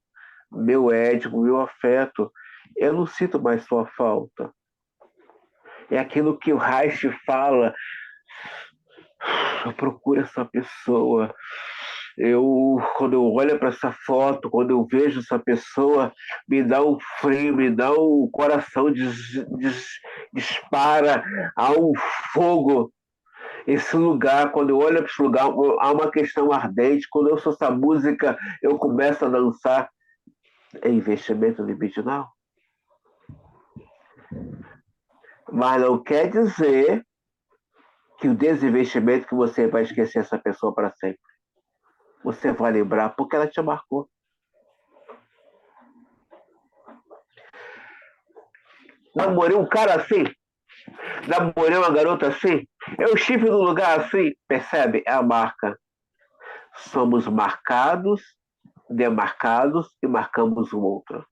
meu ético, meu afeto. Eu não sinto mais sua falta. É aquilo que o Reich fala. Eu procuro essa pessoa. Quando eu olho para essa foto, quando eu vejo essa pessoa, me dá um frio, me dá um coração dispara, há um fogo. Esse lugar, quando eu olho para esse lugar, há uma questão ardente. Quando eu ouço essa música, eu começo a dançar. É investimento libidinal. Mas não quer dizer que o desinvestimento que você vai esquecer essa pessoa para sempre. Você vai lembrar porque ela te marcou. Namorei um cara assim, namorei uma garota assim, eu estive num lugar assim, percebe? É a marca. Somos marcados, demarcados e marcamos o outro.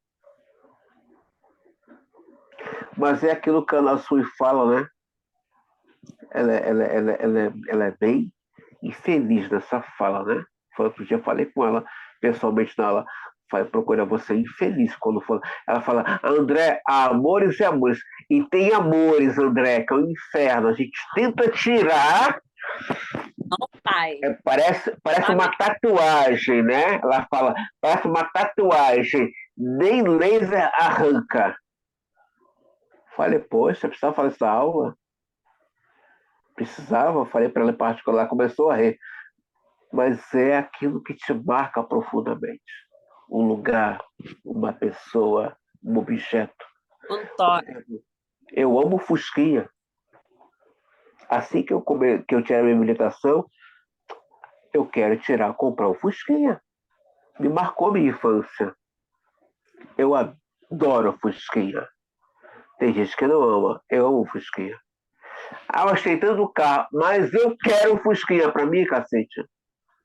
Mas é aquilo que a Ana Sui fala, né? Ela é bem infeliz nessa fala, né? Outro dia falei com ela pessoalmente na aula. Procura você infeliz quando for. Ela fala, André, há amores e amores. E tem amores, André, que é o inferno. A gente tenta tirar. Parece uma tatuagem, né? Ela fala, parece uma tatuagem. Nem laser arranca. Falei, poxa, precisava fazer essa aula? Precisava, falei para ela em particular, começou a rir. Mas é aquilo que te marca profundamente. um lugar, uma pessoa, um objeto. Um Por toque. exemplo, eu amo Fusquinha. Assim que eu tirar minha habilitação, eu quero comprar um Fusquinha. Me marcou minha infância. Eu adoro Fusquinha. Tem gente que não ama. Eu amo Fusquinha. Ah, eu achei tanto o carro, mas eu quero um Fusquinha pra mim, cacete.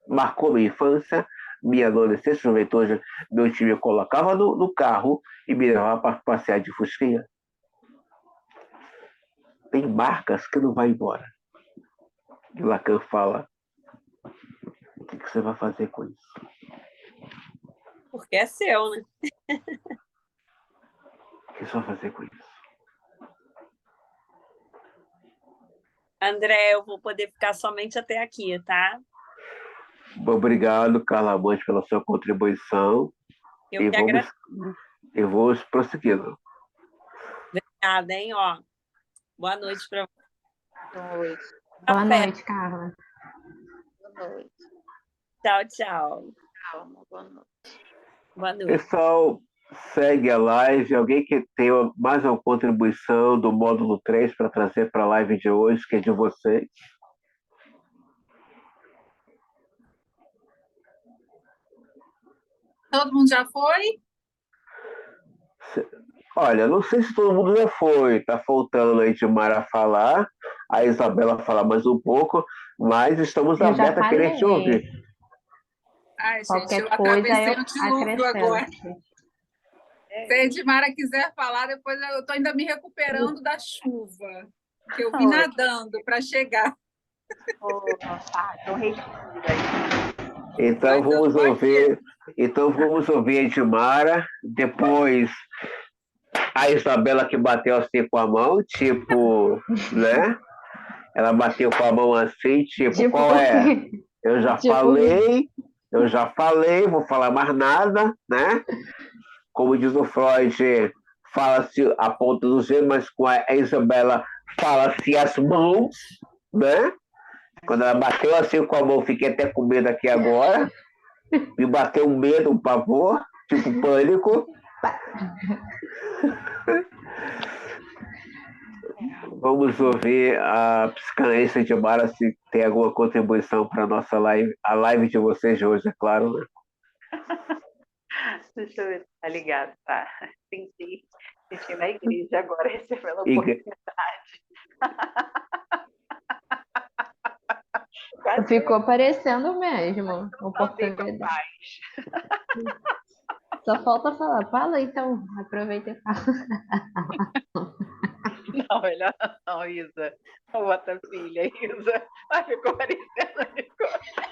Marcou minha infância, minha adolescência, juventude. Meu time me colocava no carro e me levava para passear de Fusquinha. Tem marcas que não vai embora. E Lacan fala, o que você vai fazer com isso? Porque é seu, né? O que você vai fazer com isso? André, eu vou poder ficar somente até aqui, tá? Obrigado, Carla Monte, pela sua contribuição. Eu E que agradeço. vamos prosseguindo. Obrigada, hein? Ó, boa noite para Boa noite. Boa noite, Carla. Boa noite. Tchau, tchau. Calma, boa noite. Boa noite. Pessoal, segue a live. Alguém que tem mais uma contribuição do módulo 3 para trazer para a live de hoje, que é de vocês? Todo mundo já foi? Olha, não sei se todo mundo já foi. Está faltando a Edmara falar, a Isabela falar mais um pouco, mas estamos Eu já abertos a querer te falei. ouvir. Ai, gente, Qualquer eu coisa atravessei eu o dilúvio agora. acrescento. Se a Edmara quiser falar, depois eu estou ainda me recuperando da chuva, que eu vim Oi. nadando para chegar. Então respira aí. Então Mas eu vamos tô aqui. ouvir. Então vamos ouvir a Edmara, depois a Isabela que bateu assim com a mão, tipo, né? Ela bateu com a mão assim, tipo, qual é? Eu já falei, vou falar mais nada, né? Como diz o Freud, fala-se a ponta do dedo, mas com a Isabela fala-se as mãos, né? Quando ela bateu assim com a mão, fiquei até com medo aqui agora. Me bateu um medo, um pavor, tipo pânico. Vamos ouvir a psicanalista de Mara se tem alguma contribuição para a nossa live, a live de vocês de hoje, é claro, né? Deixa eu ver se tá ligado, tá? Senti na igreja agora recebendo a Igre- oportunidade. Quase Ficou parecendo mesmo. falei com Oportunidade. paz. Só falta falar. Fala então. Aproveita e fala. Não, melhor não, Isa. Não bota filha, Isa. Mas ficou parecendo.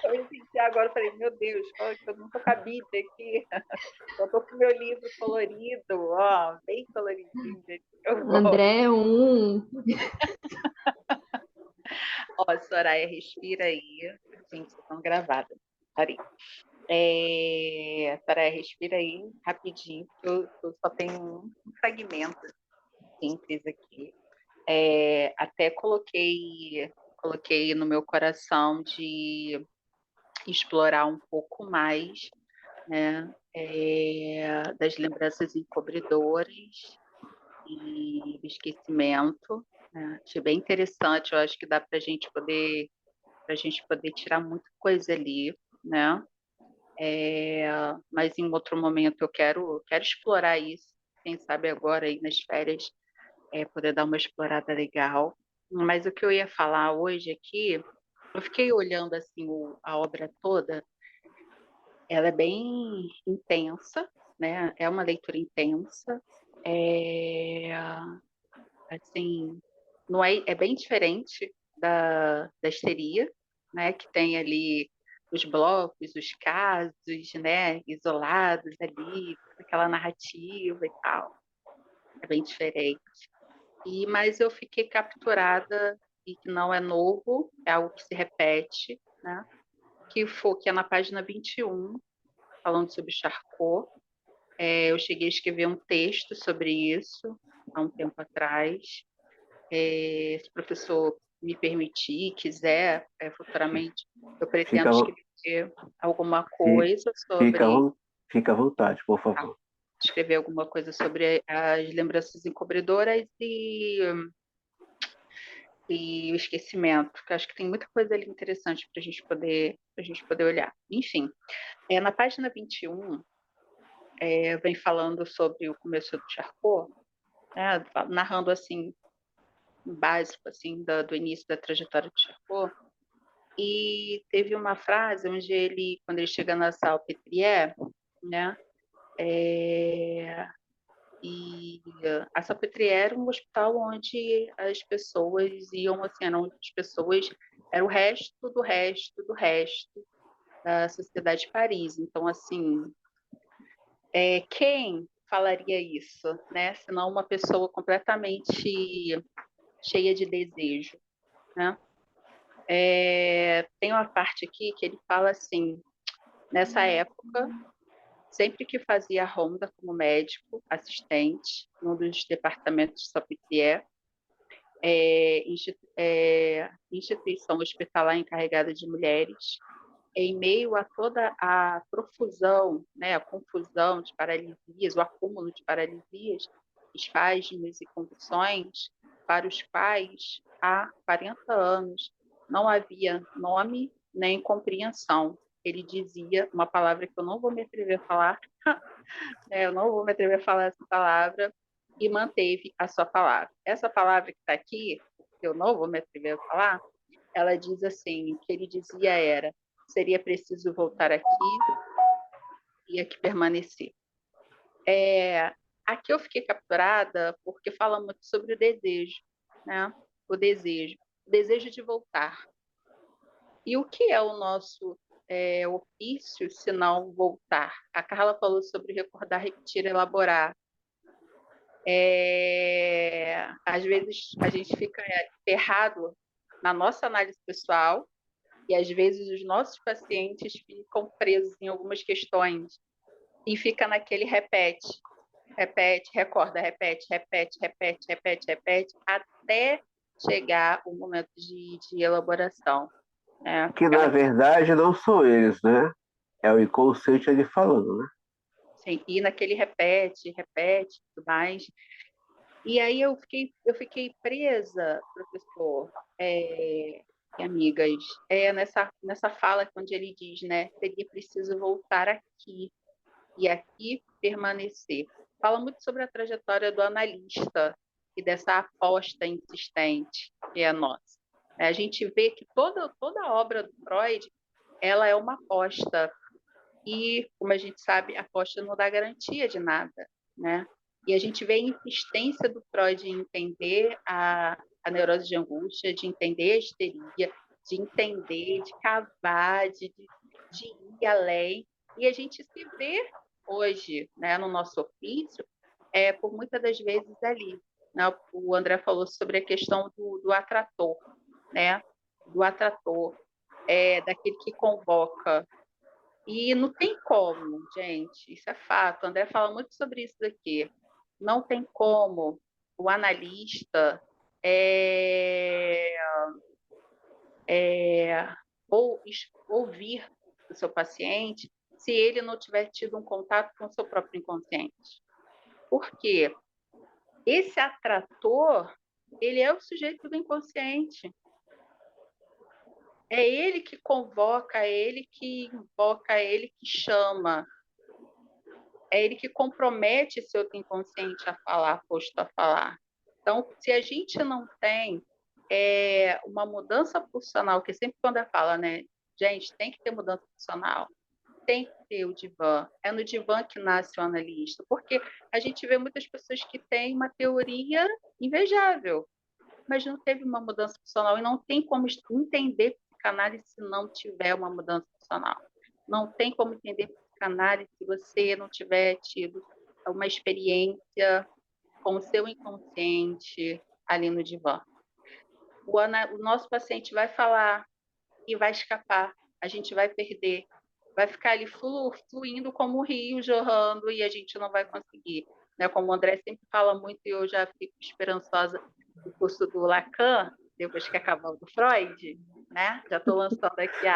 Eu me senti agora, falei, meu Deus, eu não tô com a Bíblia aqui. Eu tô com meu livro colorido, ó, bem coloridinho. Eu gosto. André 1. Ó, Soraya, respira aí. Gente, vocês estão gravadas. Parei. Soraya, respira aí, rapidinho, porque eu só tenho um fragmento simples aqui. Até coloquei no meu coração de explorar um pouco mais, né, das lembranças encobridoras e do esquecimento, né? Achei bem interessante, eu acho que dá para a gente poder tirar muita coisa ali, né? Mas em outro momento eu quero explorar isso, quem sabe agora aí nas férias poder dar uma explorada legal. Mas o que eu ia falar hoje aqui, eu fiquei olhando assim a obra toda, ela é bem intensa, né? É uma leitura intensa, assim, não é bem diferente da histeria, né? Que tem ali os blocos, os casos, né? Isolados ali, aquela narrativa e tal. É bem diferente. Mas eu fiquei capturada e que não é novo, é algo que se repete, né? Que é na página 21, falando sobre Charcot. Eu cheguei a escrever um texto sobre isso há um tempo atrás. Se o professor me permitir, quiser, futuramente, eu pretendo escrever alguma coisa sobre... Fica à vontade, por Tá. favor. Escrever alguma coisa sobre as lembranças encobridoras e o esquecimento, que acho que tem muita coisa ali interessante para a gente poder olhar. Enfim, na página 21, vem falando sobre o começo do Charcot, né, narrando assim, básico assim, do início da trajetória do Charcot. E teve uma frase onde ele, quando ele chega na Salpêtrière, né, e a Salpêtrière era um hospital onde as pessoas iam, assim, era o resto do resto do resto da sociedade de Paris. Então, assim, quem falaria isso, né? Senão uma pessoa completamente cheia de desejo, né? Tem uma parte aqui que ele fala assim, nessa época, sempre que fazia ronda como médico, assistente, num dos departamentos de Salpêtrière, instituição hospitalar encarregada de mulheres, em meio a toda a profusão, né, a confusão de paralisias, o acúmulo de paralisias, espasmos e convulsões, para os quais há 40 anos não havia nome nem compreensão. Ele dizia uma palavra que eu não vou me atrever a falar, eu não vou me atrever a falar essa palavra, e manteve a sua palavra. Essa palavra que está aqui, que eu não vou me atrever a falar, ela diz assim, o que ele dizia era, seria preciso voltar aqui e aqui permanecer. Aqui eu fiquei capturada porque fala muito sobre o desejo, né? O desejo de voltar. E o que é o nosso ofício se não voltar? A Carla falou sobre recordar, repetir, elaborar. Às vezes a gente fica errado na nossa análise pessoal e às vezes os nossos pacientes ficam presos em algumas questões e fica naquele repete, recorda, repete, até chegar o momento de elaboração. Que, na verdade, não são eles, né? É o inconsciente ali falando, né? Sim, e naquele repete, tudo mais. E aí eu fiquei presa, professor, e amigas, nessa fala onde ele diz, né, seria preciso voltar aqui e aqui permanecer. Fala muito sobre a trajetória do analista e dessa aposta insistente que é a nossa. A gente vê que toda a obra do Freud, ela é uma aposta. E, como a gente sabe, a aposta não dá garantia de nada, né? E a gente vê a insistência do Freud em entender a neurose de angústia, de entender a histeria, de entender, de cavar, de ir além. E a gente se vê hoje, né, no nosso ofício, por muitas das vezes ali. Né? O André falou sobre a questão do atrator, né? Do atrator, daquele que convoca. E não tem como, gente, isso é fato. O André fala muito sobre isso daqui. Não tem como o analista ou ouvir o seu paciente se ele não tiver tido um contato com o seu próprio inconsciente. Por quê? Esse atrator, ele é o sujeito do inconsciente. É ele que convoca, é ele que invoca, é ele que chama. É ele que compromete seu inconsciente a falar, posto a falar. Então, se a gente não tem uma mudança pulsional, que sempre quando eu falo, né, gente, tem que ter mudança pulsional, tem que ter o divã, é no divã que nasce o analista, porque a gente vê muitas pessoas que têm uma teoria invejável, mas não teve uma mudança pulsional e não tem como entender psicanálise se não tiver uma mudança pulsional. Não tem como entender psicanálise se você não tiver tido uma experiência com o seu inconsciente ali no divã. O nosso paciente vai falar e vai escapar, a gente vai perder, vai ficar ali fluindo como um rio, jorrando, e a gente não vai conseguir. Né? Como o André sempre fala muito, e eu já fico esperançosa do curso do Lacan, depois que acabar o do Freud, né? Já estou lançando aqui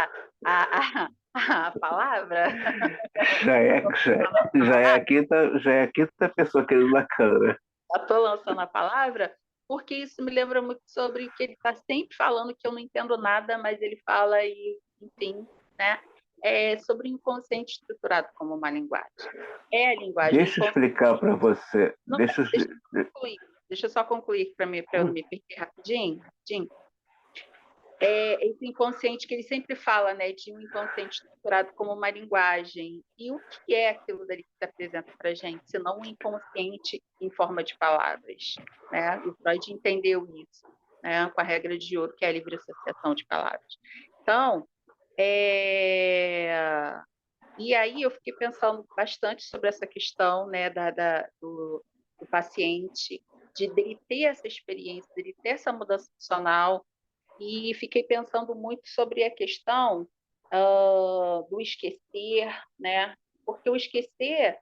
a palavra. Já é a quinta pessoa querendo na câmera. Já estou lançando a palavra, porque isso me lembra muito sobre que ele está sempre falando que eu não entendo nada, mas ele fala e, enfim, né? É sobre o inconsciente estruturado como uma linguagem. É a linguagem. Deixa eu explicar para você. Não, deixa eu só concluir para eu não me perder rapidinho. Esse inconsciente que ele sempre fala, né, de um inconsciente estruturado como uma linguagem. E o que é aquilo dali que se apresenta para a gente, se não um inconsciente em forma de palavras? Né? O Freud entendeu isso, né, com a regra de ouro, que é a livre associação de palavras. Então, e aí eu fiquei pensando bastante sobre essa questão, né, do paciente, dele ter essa experiência, dele ter essa mudança funcional, e fiquei pensando muito sobre a questão do esquecer, né? Porque o esquecer,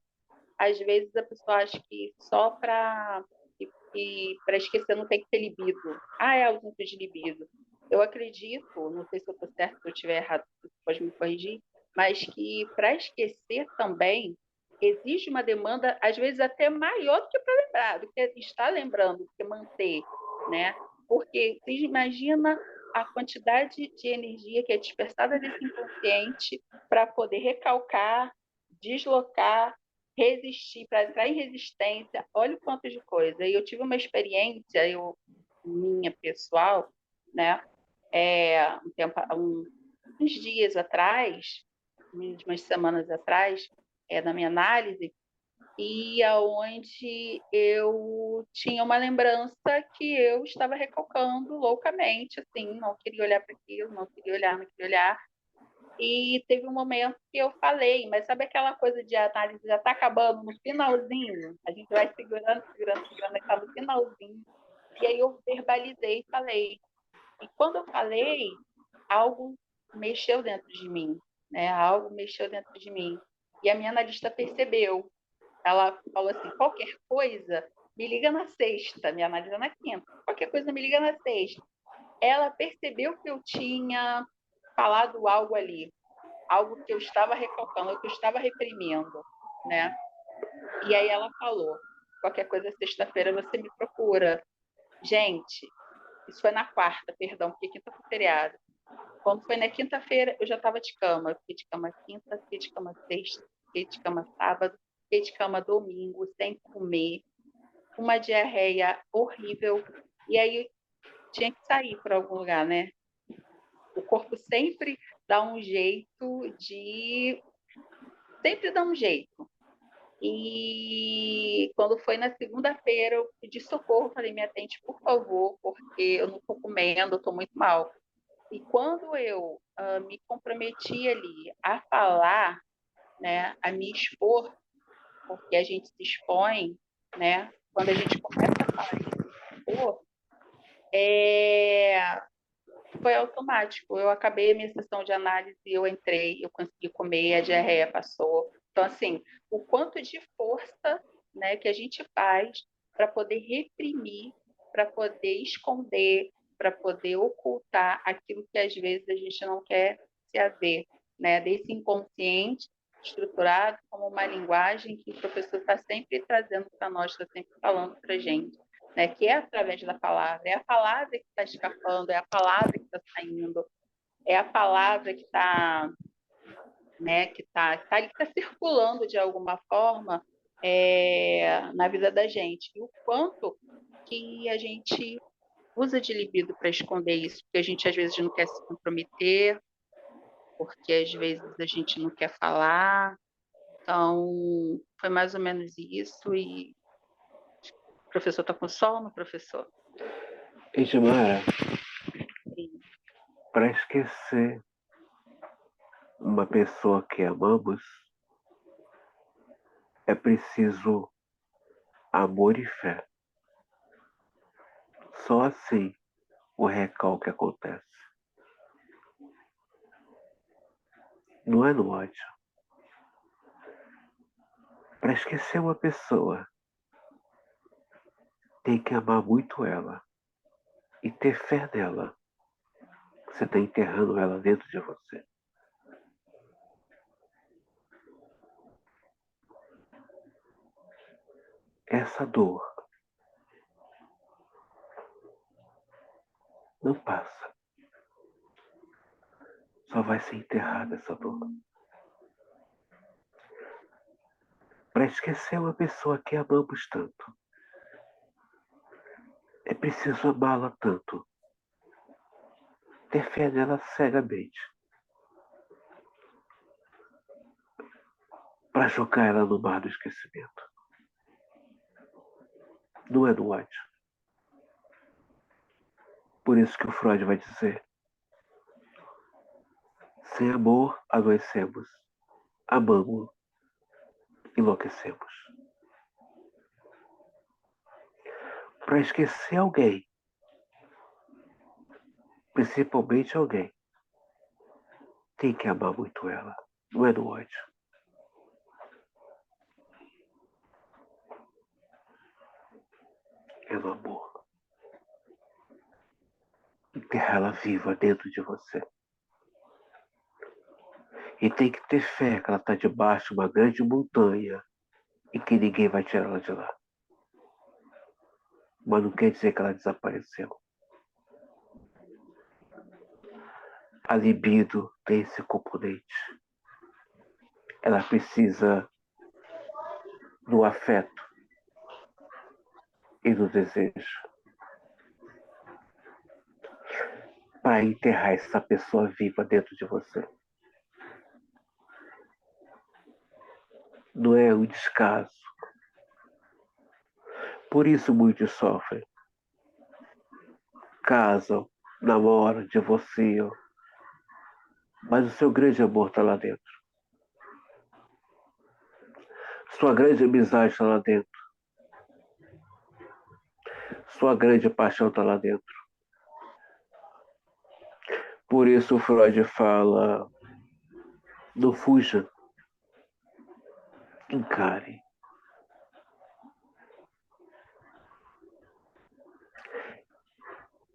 às vezes a pessoa acha que só para esquecer não tem que ter libido. É ausência de libido. Eu acredito, não sei se eu estou certo, se eu estiver errado, você pode me corrigir, mas que para esquecer também exige uma demanda, às vezes até maior do que para lembrar, do que estar lembrando, do que manter, né? Porque você imagina a quantidade de energia que é dispersada desse inconsciente para poder recalcar, deslocar, resistir, para entrar em resistência. Olha o quanto de coisa. E eu tive uma experiência, minha pessoal, né? Uns dias atrás, umas semanas atrás, na minha análise, e aonde eu tinha uma lembrança que eu estava recalcando loucamente, assim, não queria olhar para aquilo, não queria olhar. E teve um momento que eu falei, mas sabe aquela coisa de análise já está acabando no finalzinho? A gente vai segurando, e está no finalzinho. E aí eu verbalizei e falei. E quando eu falei, algo mexeu dentro de mim, né? Algo mexeu dentro de mim. E a minha analista percebeu. Ela falou assim, qualquer coisa, me liga na sexta. Minha analista na quinta. Qualquer coisa, me liga na sexta. Ela percebeu que eu tinha falado algo ali, algo que eu estava recalcando, que eu estava reprimindo, né? E aí ela falou, qualquer coisa, sexta-feira você me procura. Gente, isso foi na quarta, perdão, porque quinta foi feriado. Quando foi na quinta-feira, eu já estava de cama. Eu fiquei de cama quinta, fiquei de cama sexta, fiquei de cama sábado, fiquei de cama domingo, sem comer, uma diarreia horrível. E aí tinha que sair para algum lugar, né? O corpo sempre dá um jeito de... Sempre dá um jeito. E quando foi na segunda-feira, eu pedi socorro, falei, me atende, por favor, porque eu não estou comendo, eu estou muito mal. E quando eu me comprometi ali a falar, né, a me expor, porque a gente se expõe, né, quando a gente começa a falar e se expor, foi automático. Eu acabei a minha sessão de análise, eu entrei, eu consegui comer, a diarreia passou. Então, assim, o quanto de força, né, que a gente faz para poder reprimir, para poder esconder, para poder ocultar aquilo que às vezes a gente não quer se haver, né, desse inconsciente estruturado como uma linguagem que o professor está sempre trazendo para nós, está sempre falando para a gente, né, que é através da palavra, é a palavra que está escapando, é a palavra que está saindo, é a palavra que está, né, que está circulando de alguma forma na vida da gente. E o quanto que a gente usa de libido para esconder isso, porque a gente às vezes não quer se comprometer, porque às vezes a gente não quer falar. Então, foi mais ou menos isso. E o professor está com sono, professor? Edmara, para esquecer uma pessoa que amamos, é preciso amor e fé. Só assim o recalque acontece. Não é no ódio. Para esquecer uma pessoa, tem que amar muito ela e ter fé nela. Você está enterrando ela dentro de você. Essa dor não passa. Só vai ser enterrada essa dor. Para esquecer uma pessoa que amamos tanto, é preciso amá-la tanto. Ter fé nela cegamente. Para jogar ela no mar do esquecimento. Não é no ódio. Por isso que o Freud vai dizer: sem amor, adoecemos. Amamos, enlouquecemos. Para esquecer alguém, principalmente alguém, tem que amar muito ela. Não é no ódio. É no amor. Enterrá-la viva dentro de você. E tem que ter fé que ela está debaixo de uma grande montanha e que ninguém vai tirar ela de lá. Mas não quer dizer que ela desapareceu. A libido tem esse componente. Ela precisa do afeto e do desejo para enterrar essa pessoa viva dentro de você. Não é um descaso. Por isso muitos sofrem. Casam, namoram, divorciam, mas o seu grande amor está lá dentro. Sua grande amizade está lá dentro. Sua grande paixão está lá dentro. Por isso o Freud fala: não fuja, encare.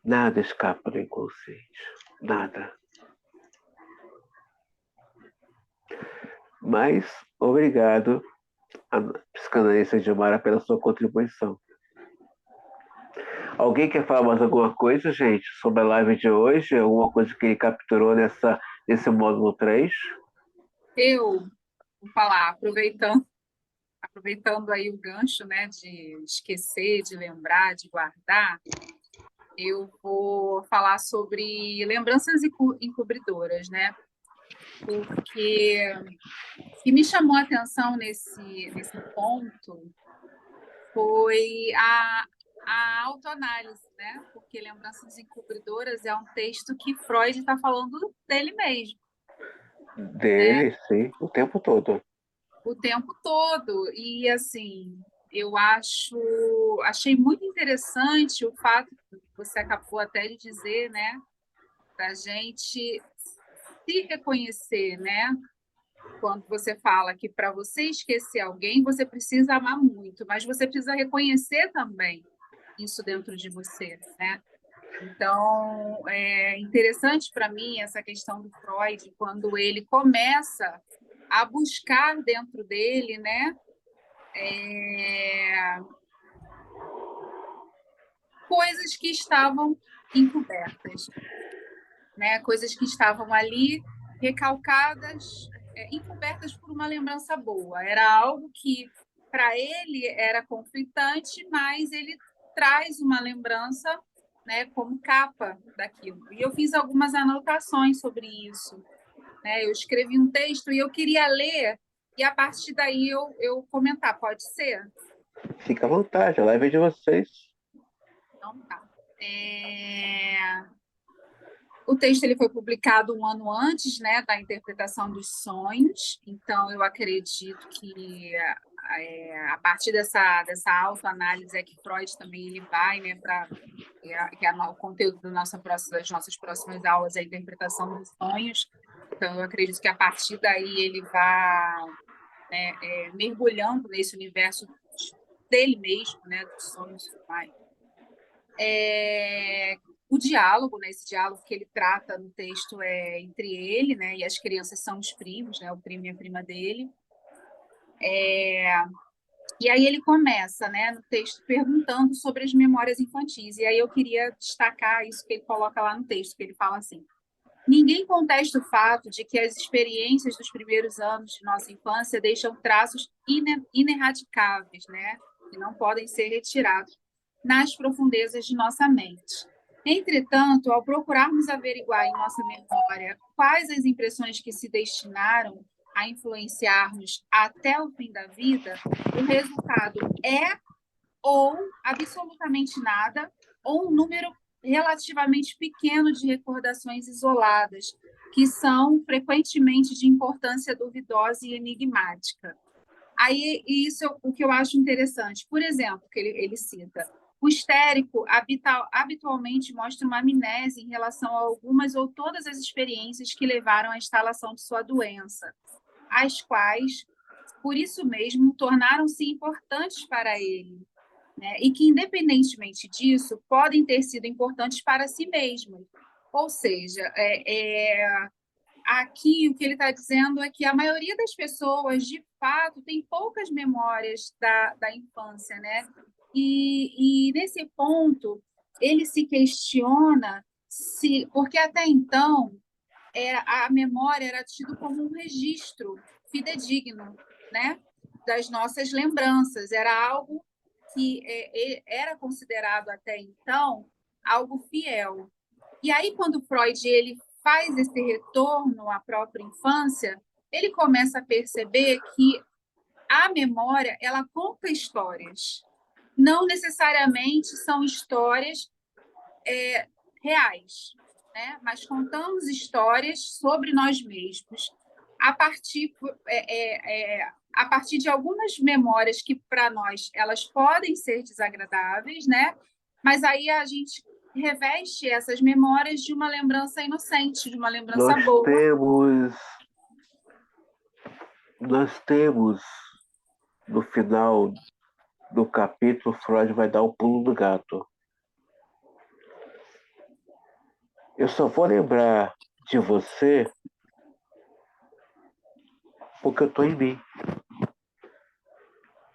Nada escapa do inconsciente. Nada. Mas, obrigado, a psicanalista Gilmara, pela sua contribuição. Alguém quer falar mais alguma coisa, gente, sobre a live de hoje? Alguma coisa que ele capturou nesse módulo 3? Eu vou falar, aproveitando aí o gancho, né, de esquecer, de lembrar, de guardar, eu vou falar sobre lembranças encobridoras, né? Porque o que me chamou a atenção nesse ponto foi a autoanálise, né? Porque Lembranças Encobridoras é um texto que Freud está falando dele mesmo, né? Dele, sim, o tempo todo. O tempo todo. E, assim, eu achei muito interessante o fato que você acabou até de dizer, né? Da gente se reconhecer, né? Quando você fala que para você esquecer alguém, você precisa amar muito, mas você precisa reconhecer também isso dentro de você, né? Então, é interessante para mim essa questão do Freud, quando ele começa a buscar dentro dele, né, coisas que estavam encobertas, né, coisas que estavam ali recalcadas, encobertas por uma lembrança boa. Era algo que para ele era conflitante, mas ele traz uma lembrança, né, como capa daquilo. E eu fiz algumas anotações sobre isso, né? Eu escrevi um texto e eu queria ler e a partir daí eu comentar, pode ser? Fica à vontade, a live é de vocês. Então tá. O texto ele foi publicado um ano antes, né, da interpretação dos sonhos, então eu acredito que a partir dessa autoanálise é que Freud também ele vai, né, para que é o conteúdo das nossas próximas aulas, é a interpretação dos sonhos. Então eu acredito que a partir daí ele vai, né, mergulhando nesse universo dele mesmo, né, dos sonhos e tudo mais. o diálogo, né? Esse diálogo que ele trata no texto é entre ele, né? E as crianças são os primos, né? O primo e a prima dele. E aí ele começa, né, no texto perguntando sobre as memórias infantis. E aí eu queria destacar isso que ele coloca lá no texto, que ele fala assim: ninguém contesta o fato de que as experiências dos primeiros anos de nossa infância deixam traços inerradicáveis, né, que não podem ser retirados nas profundezas de nossa mente. Entretanto, ao procurarmos averiguar em nossa memória quais as impressões que se destinaram a influenciar-nos até o fim da vida, o resultado é ou absolutamente nada, ou um número relativamente pequeno de recordações isoladas, que são frequentemente de importância duvidosa e enigmática. Aí, isso é o que eu acho interessante. Por exemplo, que ele cita, o histérico habitualmente mostra uma amnésia em relação a algumas ou todas as experiências que levaram à instalação de sua doença, as quais, por isso mesmo, tornaram-se importantes para ele, né? E que, independentemente disso, podem ter sido importantes para si mesmos. Ou seja, aqui o que ele está dizendo é que a maioria das pessoas, de fato, tem poucas memórias da infância, né? E nesse ponto, ele se questiona se, porque até então a memória era tido como um registro fidedigno, né? Das nossas lembranças, era algo que era considerado até então algo fiel. E aí, quando Freud ele faz esse retorno à própria infância, ele começa a perceber que a memória ela conta histórias. Não necessariamente são histórias reais, né? Mas contamos histórias sobre nós mesmos a partir de algumas memórias que, para nós, elas podem ser desagradáveis, né? Mas aí a gente reveste essas memórias de uma lembrança inocente, de uma lembrança Nós boa. temos, no final do capítulo, Freud vai dar o pulo do gato. Eu só vou lembrar de você porque eu estou em mim.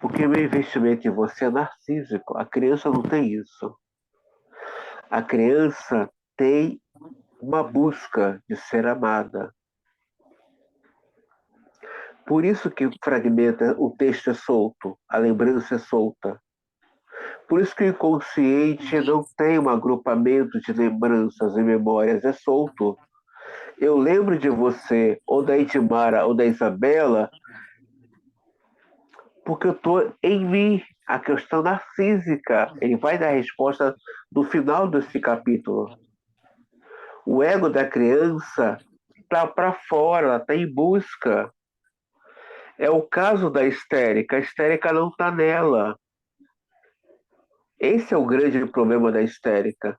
Porque meu investimento em você é narcísico. A criança não tem isso. A criança tem uma busca de ser amada. Por isso que fragmenta, o texto é solto, a lembrança é solta. Por isso que o inconsciente não tem um agrupamento de lembranças e memórias, é solto. Eu lembro de você, ou da Edmara, ou da Isabela, porque eu estou em mim. A questão narcísica, ele vai dar a resposta no final desse capítulo. O ego da criança está para fora, ela está em busca. É o caso da histérica. A histérica não está nela. Esse é o grande problema da histérica.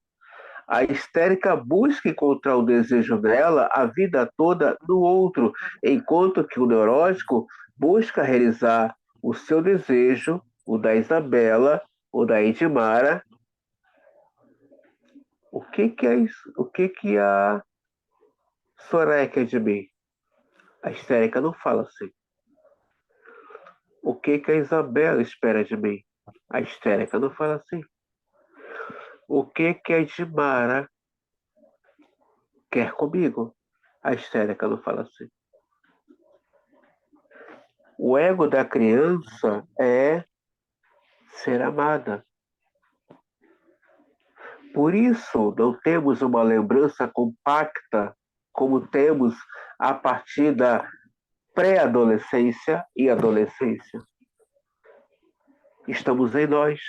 A histérica busca encontrar o desejo dela a vida toda no outro, enquanto que o neurótico busca realizar o seu desejo, o da Isabela, o da Edmara. O que que é isso? O que que a Soraya quer de mim? A histérica não fala assim. O que que a Isabela espera de mim? A histérica não fala assim. O que que a Edmara quer comigo? A histérica não fala assim. O ego da criança é ser amada. Por isso, não temos uma lembrança compacta como temos a partir da pré-adolescência e adolescência. Estamos em nós.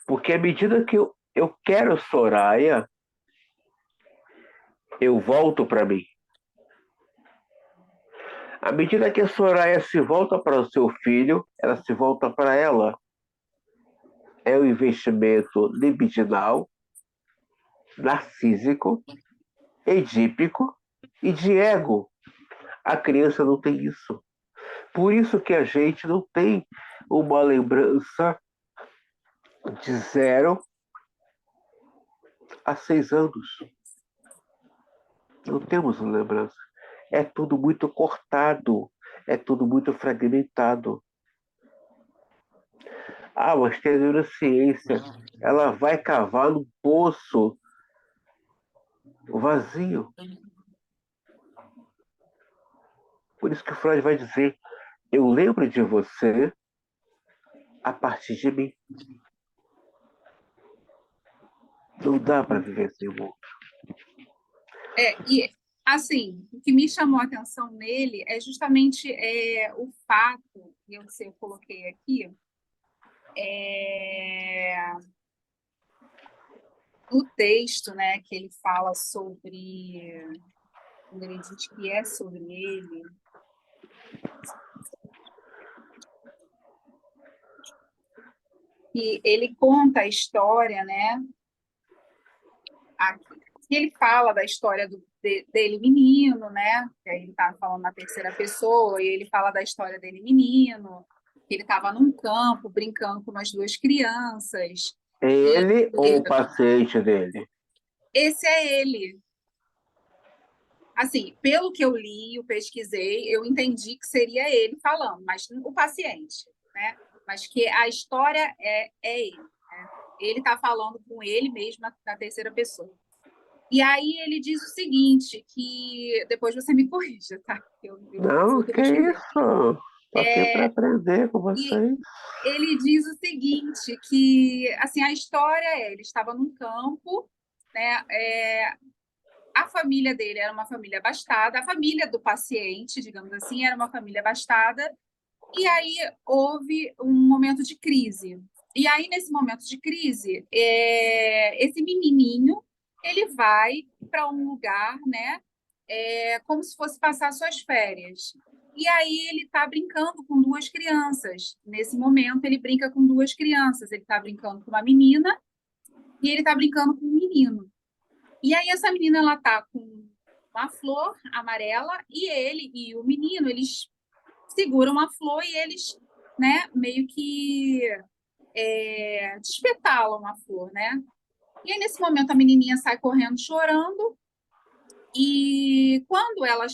Porque à medida que eu quero Soraya, eu volto para mim. À medida que a Soraya se volta para o seu filho, ela se volta para ela. É um investimento libidinal, narcísico, edípico e de ego. A criança não tem isso. Por isso que a gente não tem uma lembrança de 0 há 6 anos. Não temos lembrança. É tudo muito cortado, é tudo muito fragmentado. Ah, mas tem a neurociência. Ela vai cavar num poço vazio. Por isso que Freud vai dizer: eu lembro de você a partir de mim. Não dá para viver sem o outro. E, assim, o que me chamou a atenção nele é justamente o fato, e eu coloquei aqui, no texto, né, que ele fala sobre, quando ele diz que é sobre ele, e ele conta a história, né, aqui, que ele fala da história dele menino, né, que aí ele está falando na terceira pessoa, e ele fala da história dele menino, que ele estava num campo brincando com umas 2 crianças. Ele ou o paciente dele? Esse é ele. Assim, pelo que eu li, eu pesquisei, eu entendi que seria ele falando, mas o paciente, né? Mas que a história é ele. Né? Ele está falando com ele mesmo na terceira pessoa. E aí ele diz o seguinte, que depois você me corrija, tá? Não, que isso? Estou aqui para aprender com vocês. Ele diz o seguinte, que assim, a história ele estava num campo, né? A família dele era uma família abastada, a família do paciente, digamos assim, era uma família abastada, e aí houve um momento de crise. E aí, nesse momento de crise, esse menininho, ele vai para um lugar, né, como se fosse passar suas férias. E aí ele está brincando com 2 crianças. Nesse momento, ele brinca com 2 crianças. Ele está brincando com uma menina e ele está brincando com um menino. E aí essa menina, ela tá com uma flor amarela e ele e o menino, eles seguram a flor e eles, né, meio que despetalam a flor, né? E aí nesse momento a menininha sai correndo chorando e quando ela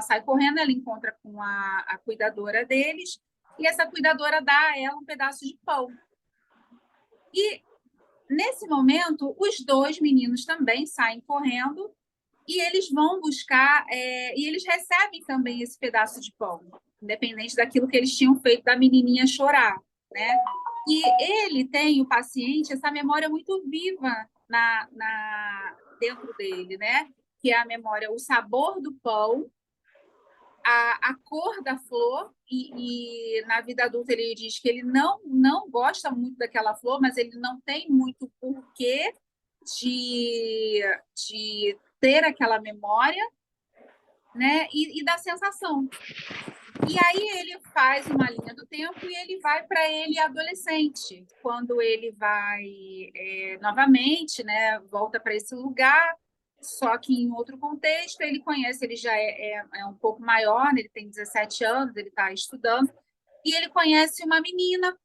sai correndo, ela encontra com a cuidadora deles e essa cuidadora dá a ela um pedaço de pão. E nesse momento, os 2 meninos também saem correndo e eles vão buscar, e eles recebem também esse pedaço de pão, independente daquilo que eles tinham feito da menininha chorar, né? E ele tem, o paciente, essa memória muito viva dentro dele, né? Que é a memória, o sabor do pão, a cor da flor, e na vida adulta ele diz que ele não gosta muito daquela flor, mas ele não tem muito porquê de ter aquela memória, né? E da sensação. E aí ele faz uma linha do tempo e ele vai para ele adolescente, quando ele vai novamente, né? Volta para esse lugar, só que em outro contexto, ele conhece, ele já é um pouco maior, né? Ele tem 17 anos, ele está estudando, e ele conhece uma menina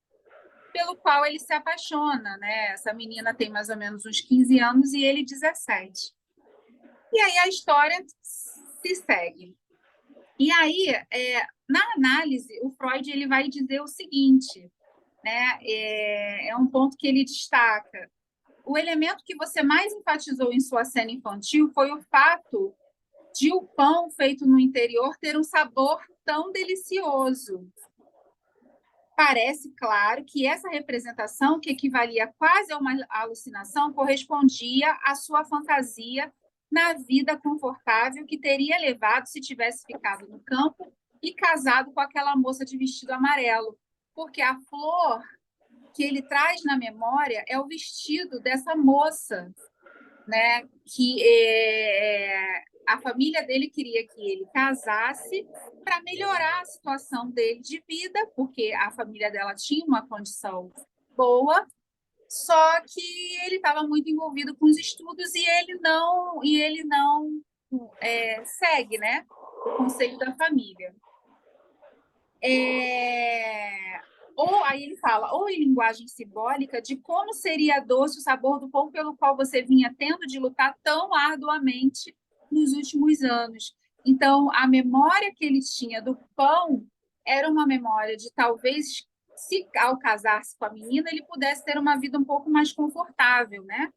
pelo qual ele se apaixona, né? Essa menina tem mais ou menos uns 15 anos e ele 17. E aí a história se segue. E aí, na análise, o Freud ele vai dizer o seguinte, né? É um ponto que ele destaca. O elemento que você mais enfatizou em sua cena infantil foi o fato de o pão feito no interior ter um sabor tão delicioso. Parece claro que essa representação, que equivalia quase a uma alucinação, correspondia à sua fantasia na vida confortável que teria levado se tivesse ficado no campo e casado com aquela moça de vestido amarelo, porque a flor que ele traz na memória é o vestido dessa moça, né? Que a família dele queria que ele casasse para melhorar a situação dele de vida, porque a família dela tinha uma condição boa, só que ele estava muito envolvido com os estudos e ele não segue, né, o conselho da família. Ou a aí ele fala, ou em linguagem simbólica, de como seria doce o sabor do pão pelo qual você vinha tendo de lutar tão arduamente nos últimos anos. Então, a memória que ele tinha do pão era uma memória de talvez, se ao casar-se com a menina, ele pudesse ter uma vida um pouco mais confortável, né?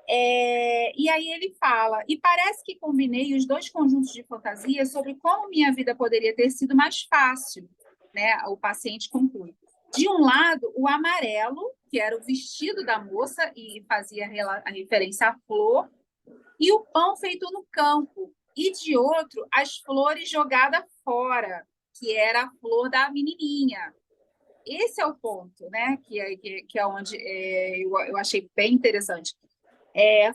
E aí ele fala, e parece que combinei os dois conjuntos de fantasias sobre como minha vida poderia ter sido mais fácil, né? O paciente conclui. De um lado, o amarelo, que era o vestido da moça e fazia a referência à flor, e o pão feito no campo. E de outro, as flores jogadas fora, que era a flor da menininha. Esse é o ponto, né? Que é onde eu achei bem interessante.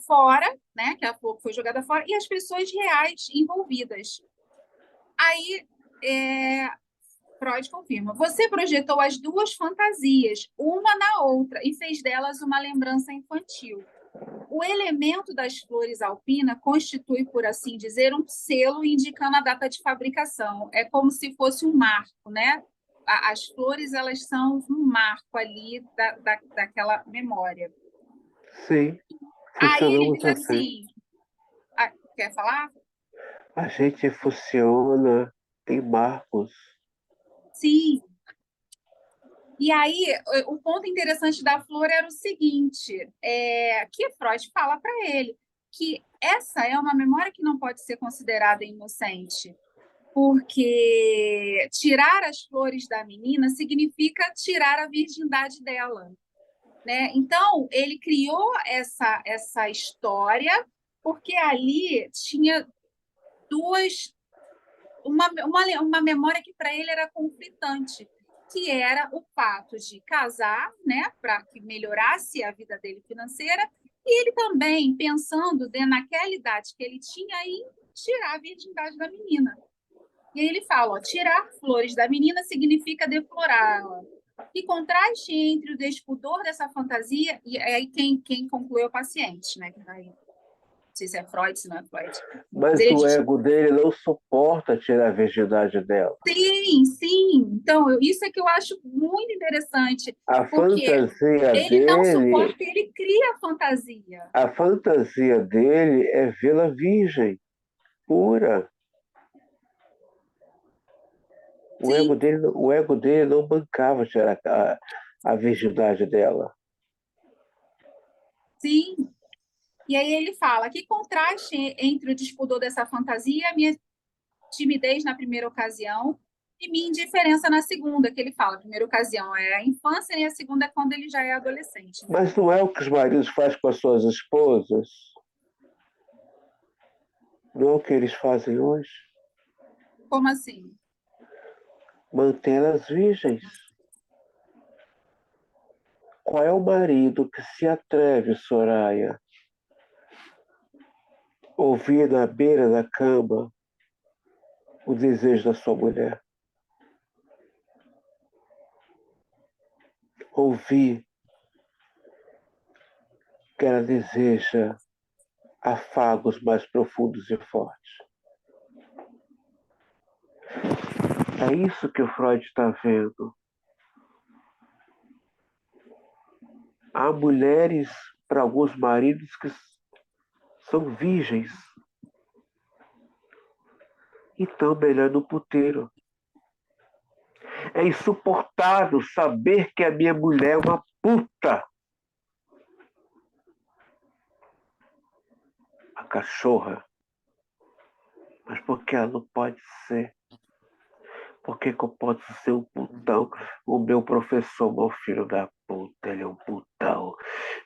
Fora, né? Que a flor foi jogada fora, e as pessoas reais envolvidas. Aí, Freud confirma. Você projetou as duas fantasias, uma na outra, e fez delas uma lembrança infantil. O elemento das flores alpina constitui, por assim dizer, um selo indicando a data de fabricação. É como se fosse um marco, né? As flores, elas são um marco ali daquela memória. Sim, Aí ele funcionamos diz assim. assim, quer falar? A gente funciona em marcos. Sim. E aí, o ponto interessante da flor era o seguinte, que Freud fala para ele, que essa é uma memória que não pode ser considerada inocente, porque tirar as flores da menina significa tirar a virgindade dela, né? Então, ele criou essa história, porque ali tinha uma memória que para ele era conflitante, que era o fato de casar, né, para que melhorasse a vida dele financeira, e ele também pensando naquela idade que ele tinha em tirar a virgindade da menina. E aí ele fala, ó, tirar flores da menina significa deflorá-la. E contraste entre o despudor dessa fantasia, e aí quem concluiu é o paciente, né? Não sei se é Freud, se não é Freud. Mas Mas ele o diz, ego dele não suporta tirar a virgindade dela. sim, sim. Então, isso é que eu acho muito interessante, A porque fantasia ele não dele, suporta, ele cria a fantasia. a fantasia dele é vê-la virgem, pura. Sim, O ego dele não bancava tirar a virgindade dela. sim. E aí ele fala, que contraste entre o despudor dessa fantasia e a minha timidez na primeira ocasião e minha indiferença na segunda, que ele fala. A primeira ocasião é a infância e a segunda é quando ele já é adolescente, né? Mas não é o que os maridos fazem com as suas esposas? Não é o que eles fazem hoje? Como assim? Mantê-las virgens. Qual é o marido que se atreve, Soraya, ouvir na beira da cama o desejo da sua mulher? Ouvir que ela deseja afagos mais profundos e fortes. É isso que o Freud está vendo. Há mulheres, para alguns maridos, que são virgens. Então, melhor no puteiro. É insuportável saber que a minha mulher é uma puta. A cachorra. Mas por que ela não pode ser? Por que eu posso ser um putão? O meu professor, meu filho da puta, ele é um putão.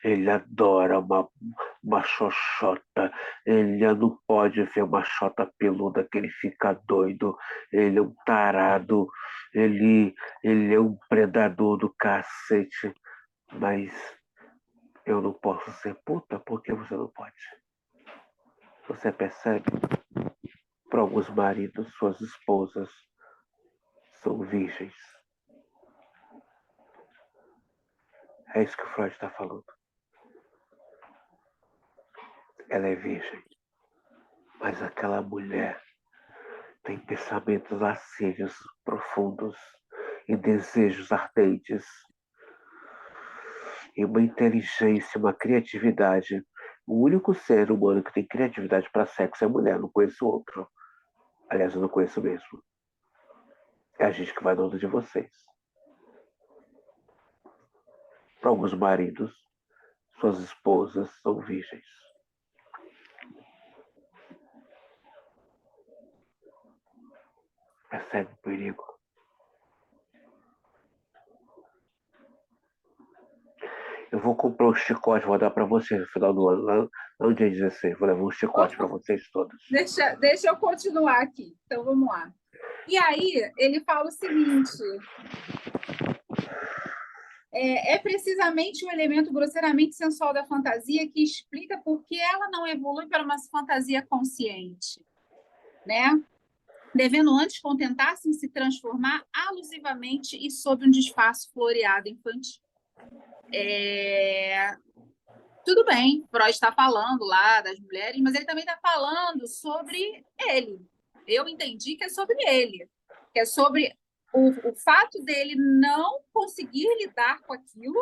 Ele adora uma xoxota. Ele não pode ver uma xota peluda que ele fica doido. Ele é um tarado. Ele é um predador do cacete. Mas eu não posso ser puta, porque você não pode. Você percebe? Para alguns maridos, suas esposas são virgens. É isso que o Freud está falando. Ela é virgem. Mas aquela mulher tem pensamentos lascivos, profundos, e desejos ardentes, e uma inteligência, uma criatividade. O único ser humano que tem criatividade para sexo é a mulher, não conheço outro. Aliás, eu não conheço mesmo. É a gente que vai dando de vocês. Para alguns maridos, suas esposas são virgens. Percebe o perigo? Eu vou comprar um chicote, vou dar para vocês no final do ano, lá no dia 16. Vou levar um chicote para vocês todos. Deixa eu continuar aqui. Então, vamos lá. E aí, ele fala o seguinte: é precisamente o elemento grosseiramente sensual da fantasia que explica por que ela não evolui para uma fantasia consciente, né? Devendo antes contentar-se em se transformar alusivamente e sob um disfarce floreado infantil. Tudo bem, Freud está falando lá das mulheres, mas ele também está falando sobre ele. Eu entendi que é sobre ele, que é sobre o fato dele não conseguir lidar com aquilo,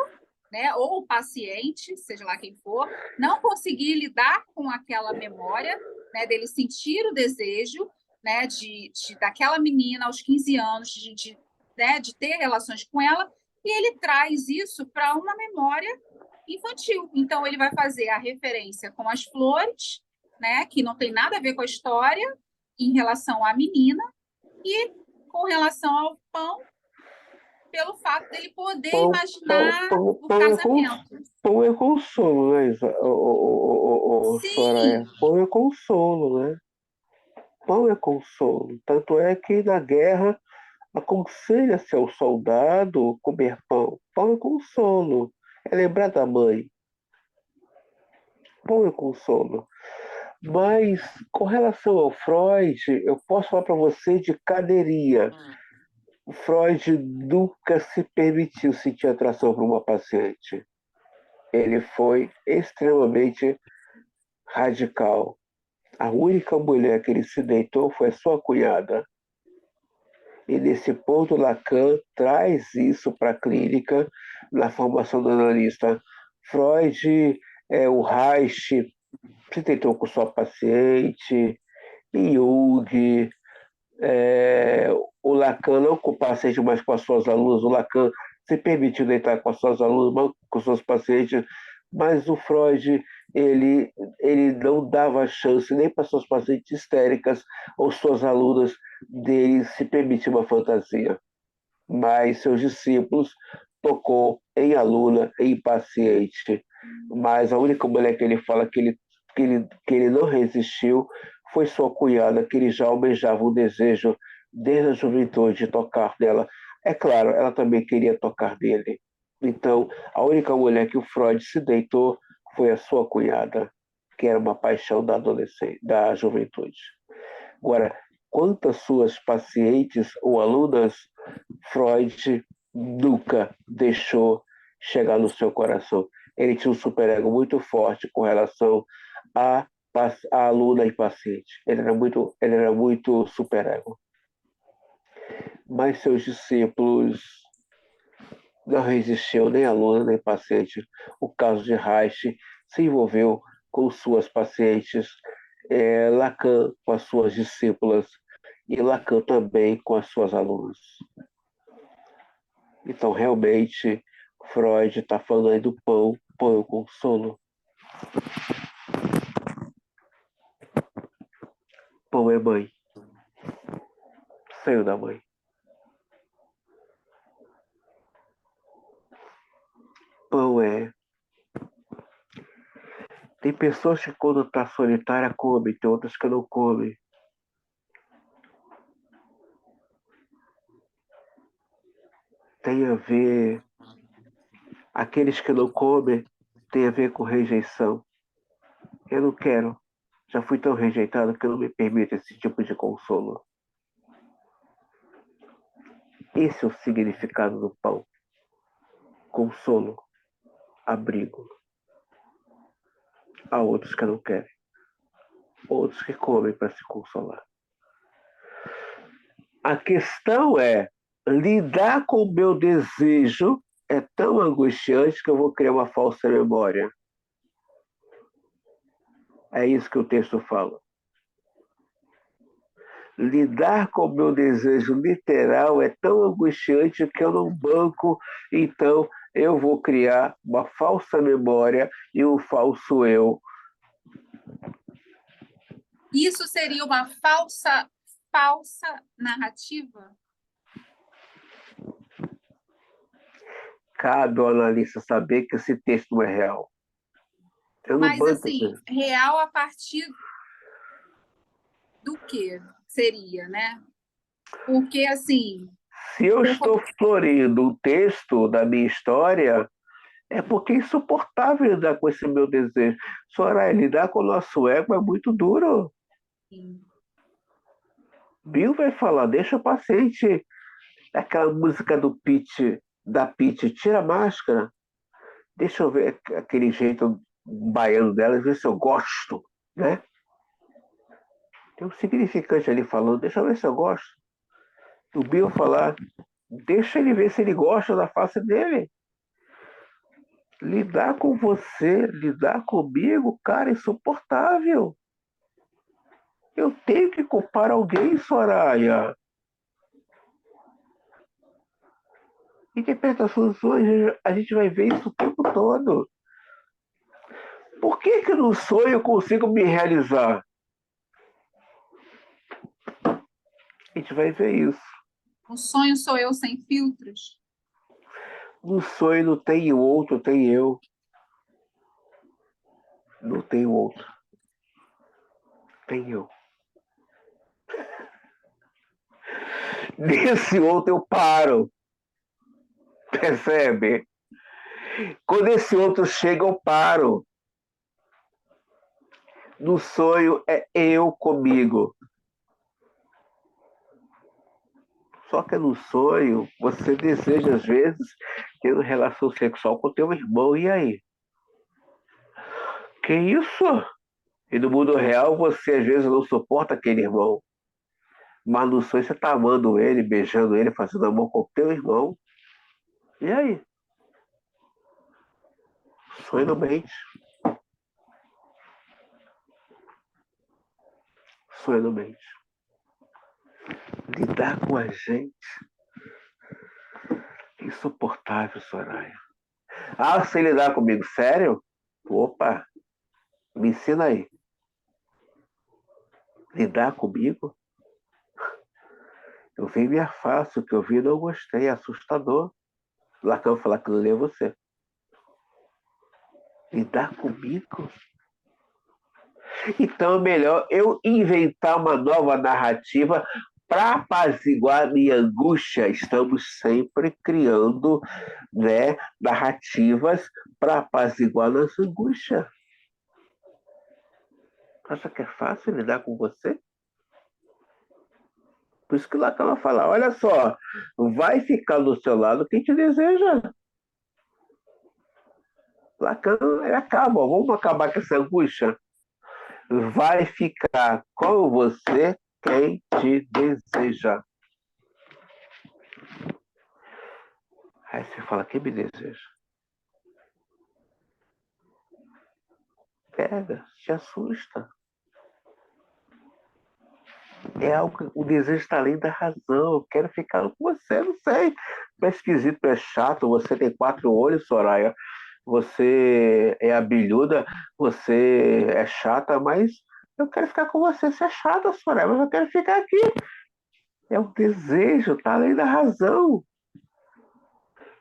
né? Ou o paciente, seja lá quem for, não conseguir lidar com aquela memória, né? Dele sentir o desejo, né? Daquela menina aos 15 anos, né? De ter relações com ela, e ele traz isso para uma memória infantil. Então, ele vai fazer a referência com as flores, né, que não tem nada a ver com a história, em relação à menina, e com relação ao pão, pelo fato dele poder imaginar o casamento. Pão é consolo, né, Soraya? Sim, Pão é consolo, né? Pão é consolo. Tanto é que na guerra aconselha-se ao soldado comer pão. Pão é consolo. É lembrar da mãe. Pão é consolo. Mas com relação ao Freud, eu posso falar para você de cadeirinha. O Freud nunca se permitiu sentir atração por uma paciente. Ele foi extremamente radical. A única mulher que ele se deitou foi a sua cunhada. E nesse ponto, Lacan traz isso para a clínica, na formação do analista. Freud, o Reich, se deitou com sua paciente, Jung, o Lacan não com o paciente, mas com as suas alunas. O Lacan se permitiu deitar com as suas alunas, mas com seus pacientes, mas o Freud ele não dava chance nem para suas pacientes histéricas ou suas alunas dele se permitir uma fantasia. Mas seus discípulos tocou em aluna, em paciente. Mas a única mulher que ele fala que ele não resistiu foi sua cunhada, que ele já almejava o desejo desde a juventude de tocar nela. É claro, ela também queria tocar nele. Então, a única mulher que o Freud se deitou foi a sua cunhada, que era uma paixão da adolescência, da juventude. Agora, quanto às suas pacientes ou alunas, Freud nunca deixou chegar no seu coração. Ele tinha um superego muito forte com relação a aluna e paciente. Ele era muito superego. Mas seus discípulos não resistiu nem aluna nem paciente. O caso de Reich se envolveu com suas pacientes, Lacan com as suas discípulas e Lacan também com as suas alunas. Então, realmente, Freud está falando aí do pão, pão é o consolo. Pão é mãe. Saiu da mãe. Pão é. Tem pessoas que quando está solitária come, tem outras que não comem. Tem a ver. Aqueles que não comem tem a ver com rejeição. Eu não quero. Já fui tão rejeitado que eu não me permito esse tipo de consolo. Esse é o significado do pão. Consolo, abrigo. Há outros que não querem. Outros que comem para se consolar. A questão é, Lidar com o meu desejo é tão angustiante que eu vou criar uma falsa memória. É isso que o texto fala. Lidar com o meu desejo literal é tão angustiante que eu não banco, então eu vou criar uma falsa memória e um falso eu. Isso seria uma falsa narrativa? Cabe ao analista saber que esse texto não é real. Eu não Mas, banco assim, isso. real a partir do que seria, né? Porque, assim... Se eu estou florindo o texto da minha história, é porque é insuportável lidar com esse meu desejo. Soraya, lidar com o nosso ego é muito duro. Sim. Bill vai falar, deixa o paciente. Aquela música do Pete, da Pete, tira a máscara. Deixa eu ver aquele jeito baiano dela, ver se eu gosto, né? Tem um significante ali falando, deixa eu ver se eu gosto. O Bill falar, deixa ele ver se ele gosta da face dele. Lidar com você, lidar comigo, cara, é insuportável. Eu tenho que culpar alguém, Soraya. Interpretações, a gente vai ver isso o tempo todo. Por que no sonho eu consigo me realizar? A gente vai ver isso. O sonho sou eu sem filtros? No sonho não tem o outro, tem eu. Não tem o outro. Tem eu. Nesse outro eu paro. Percebe? Quando esse outro chega, eu paro. No sonho é eu comigo. Só que no sonho, você deseja, às vezes, ter uma relação sexual com teu irmão. E aí? Que isso? E no mundo real, você às vezes não suporta aquele irmão. Mas no sonho você está amando ele, beijando ele, fazendo amor com o teu irmão. E aí? Sonho não mente. Sonho não mente. Lidar com a gente é insuportável, Soraya. Ah, você lidar comigo, sério? Opa, me ensina aí. Lidar comigo? Eu vi me afasto, o que eu vi não gostei, é assustador. Lacan falar que não é você. Lidar comigo? Então é melhor eu inventar uma nova narrativa para apaziguar minha angústia. Estamos sempre criando, né, narrativas para apaziguar nossa angústia. Acha que é fácil lidar com você? Por isso que Lacan vai falar, olha só, vai ficar do seu lado quem te deseja. Lacan, ele acaba, vamos acabar com essa angústia? Vai ficar com você quem te deseja. Aí você fala, quem me deseja? Pega, te assusta. É algo, o desejo está além da razão. Eu quero ficar com você, não sei. É esquisito, é chato. Você tem 4 olhos, Soraya. Você é abelhuda, você é chata, mas eu quero ficar com você. Você é chata, Soraya, mas eu quero ficar aqui. É o desejo, está além da razão.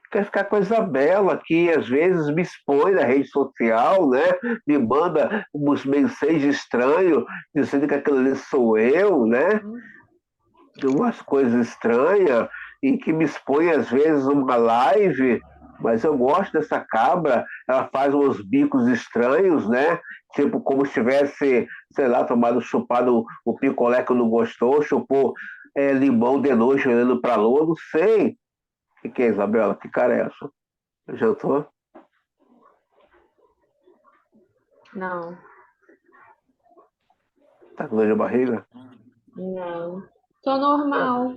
Quer ficar com a Isabela, que às vezes me expõe na rede social, né? Me manda uns mensagens estranhos, dizendo que aquilo ali sou eu, né? Umas coisas estranhas, e que me expõe às vezes numa live, mas eu gosto dessa cabra, ela faz uns bicos estranhos, né? Tipo, como se tivesse, sei lá, chupado o picolé que não gostou, chupou limão de noite olhando pra lua, não sei. O que é, Isabela? Que cara é essa? Jantou? Não, Tá com dor de barriga? não. Tô normal.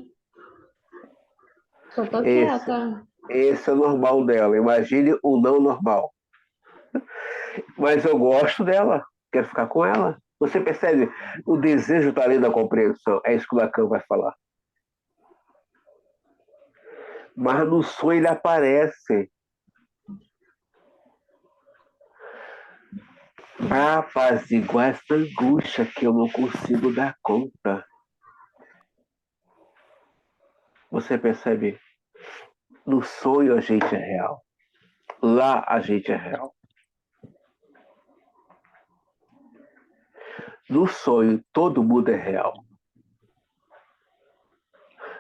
Só tô Esse, quieta. esse é o normal dela. Imagine o não normal. Mas eu gosto dela, quero ficar com ela. Você percebe? O desejo está além da compreensão. É isso que o Lacan vai falar. Mas no sonho ele aparece para apaziguar essa angústia que eu não consigo dar conta. Você percebe? No sonho a gente é real. Lá a gente é real. No sonho todo mundo é real.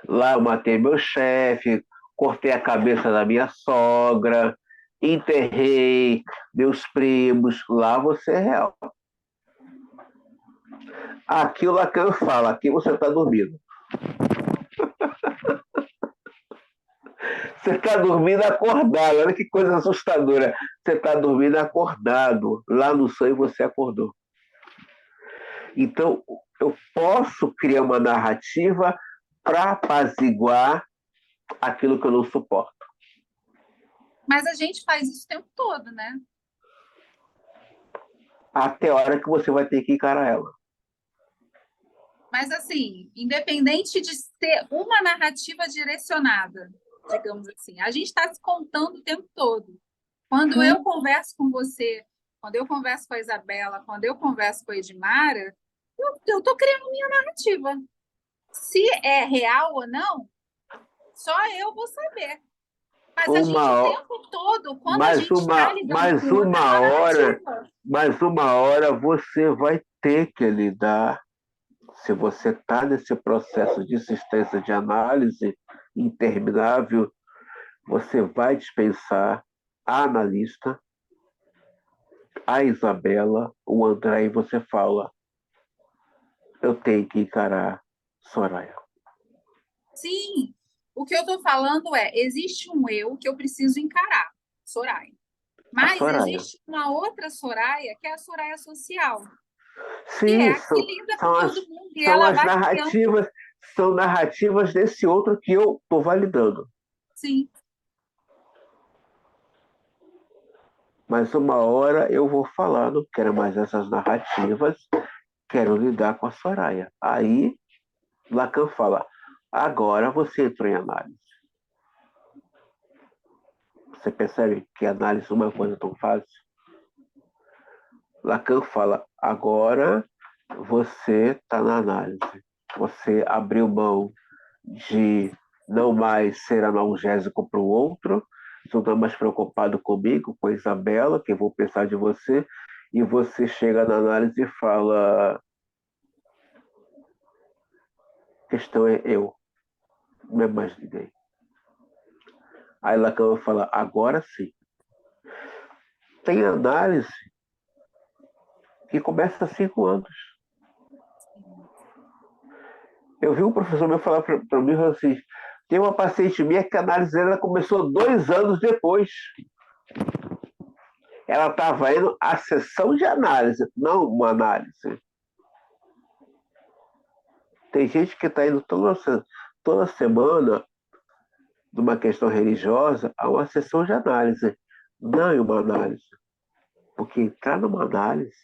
Lá eu matei meu chefe, cortei a cabeça da minha sogra, enterrei meus primos. Lá você é real. Aqui o Lacan fala, aqui você está dormindo. Você está dormindo acordado. Olha que coisa assustadora. Você está dormindo acordado. Lá no sonho você acordou. Então, eu posso criar uma narrativa para apaziguar aquilo que eu não suporto. Mas a gente faz isso o tempo todo, né? Até a hora que você vai ter que encarar ela. Mas, assim, independente de ser uma narrativa direcionada, digamos assim, a gente está se contando o tempo todo. Quando eu converso com você, quando eu converso com a Isabela, quando eu converso com a Edmara, eu estou criando minha narrativa. Se é real ou não, só eu vou saber. Mas a gente o Uma, tempo todo, quando a mais gente está uma, lidando mais com outra, é uma uma hora, narrativa. mais uma hora você vai ter que lidar. Se você está nesse processo de insistência de análise interminável, você vai dispensar a analista, a Isabela, o André, e você fala: eu tenho que encarar Soraya. Sim, o que eu estou falando é, existe um eu que eu preciso encarar, Soraya. A Mas Soraya. existe uma outra Soraya, que é a Soraya social, que é Sim, a que lida com são, as, todo mundo, e são ela as vai criando. narrativas, são narrativas desse outro que eu estou validando. Sim, Mas uma hora eu vou falar, não quero mais essas narrativas, quero lidar com a Soraya. Aí Lacan fala: agora você entrou em análise. Você percebe que análise não é uma coisa tão fácil? Lacan fala: agora você está na análise. Você abriu mão de não mais ser analgésico para o outro, não está mais preocupado comigo, com a Isabela, que eu vou pensar de você, e você chega na análise e fala: a questão é eu, não é mais ninguém. Aí Lacan fala: agora sim. Tem análise que começa há 5 anos. Eu vi um professor meu falar para mim assim: tem uma paciente minha que a análise dela começou 2 anos depois. Ela estava indo à sessão de análise, não uma análise. Tem gente que está indo toda semana, numa questão religiosa, a uma sessão de análise, não em uma análise. Porque entrar numa análise,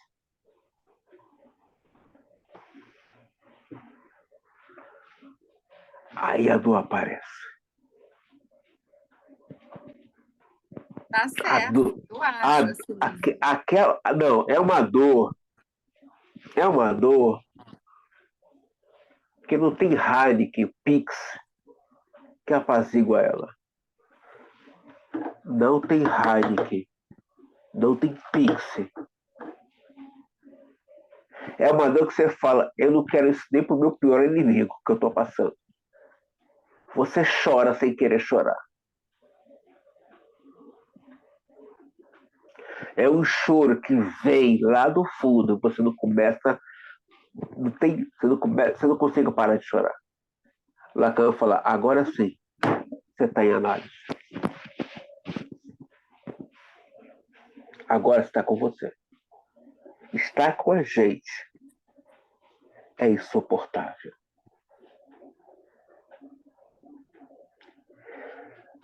aí a dor aparece. tá A certo, dor, eu acho, assim. aquela, não, é uma dor que não tem Heineken, Pix, que apazigua ela. Não tem Heineken, não tem Pix. É uma dor que você fala: eu não quero isso nem pro meu pior inimigo que eu tô passando. Você chora sem querer chorar. É um choro que vem lá do fundo, você não começa, você não consegue parar de chorar. Lacan fala: agora sim, você está em análise. Agora está com você. Estar com a gente é insuportável.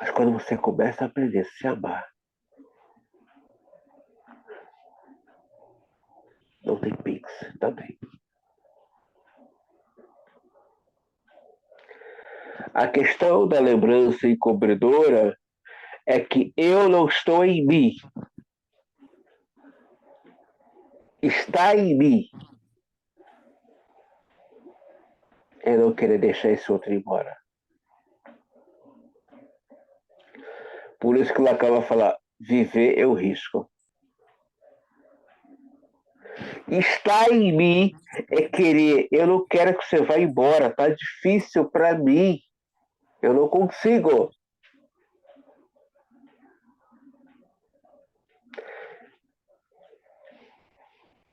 Mas quando você começa a aprender a se amar, não tem pix também. A questão da lembrança encobridora é que eu não estou em mim. Está em mim. É não querer deixar esse outro ir embora. Por isso que o Lacan vai falar, viver é o risco. Está em mim é querer. Eu não quero que você vá embora. Tá difícil para mim. Eu não consigo.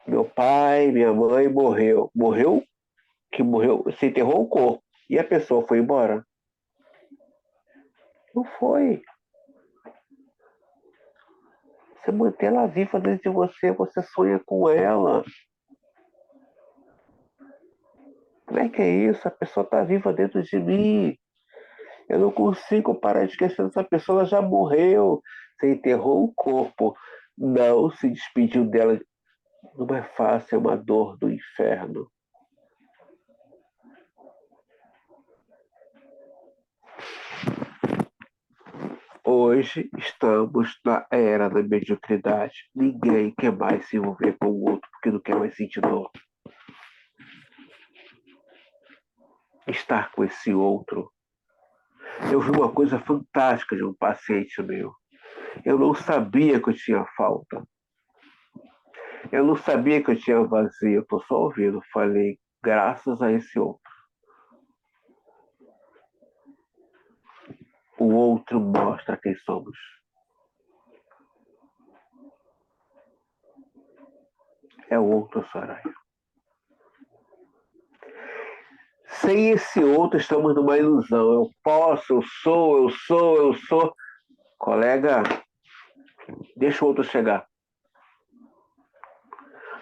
Meu pai, minha mãe morreu. Morreu? Que morreu? Se enterrou o corpo. E a pessoa foi embora? Não foi. Você mantém ela viva dentro de você. Você sonha com ela. Como é que é isso? A pessoa está viva dentro de mim. Eu não consigo parar de esquecer dessa pessoa. Ela já morreu. Você enterrou o corpo. Não se despediu dela. Não é fácil, é uma dor do inferno. Hoje estamos na era da mediocridade. Ninguém quer mais se envolver com o outro porque não quer mais sentir dor. Estar com esse outro. Eu vi uma coisa fantástica de um paciente meu. Eu não sabia que eu tinha falta. Eu não sabia que eu tinha vazio. Eu estou só ouvindo. Falei, graças a esse outro. O outro mostra quem somos. É o outro, Soraya. Sem esse outro, estamos numa ilusão. Eu posso, eu sou. Colega, deixa o outro chegar.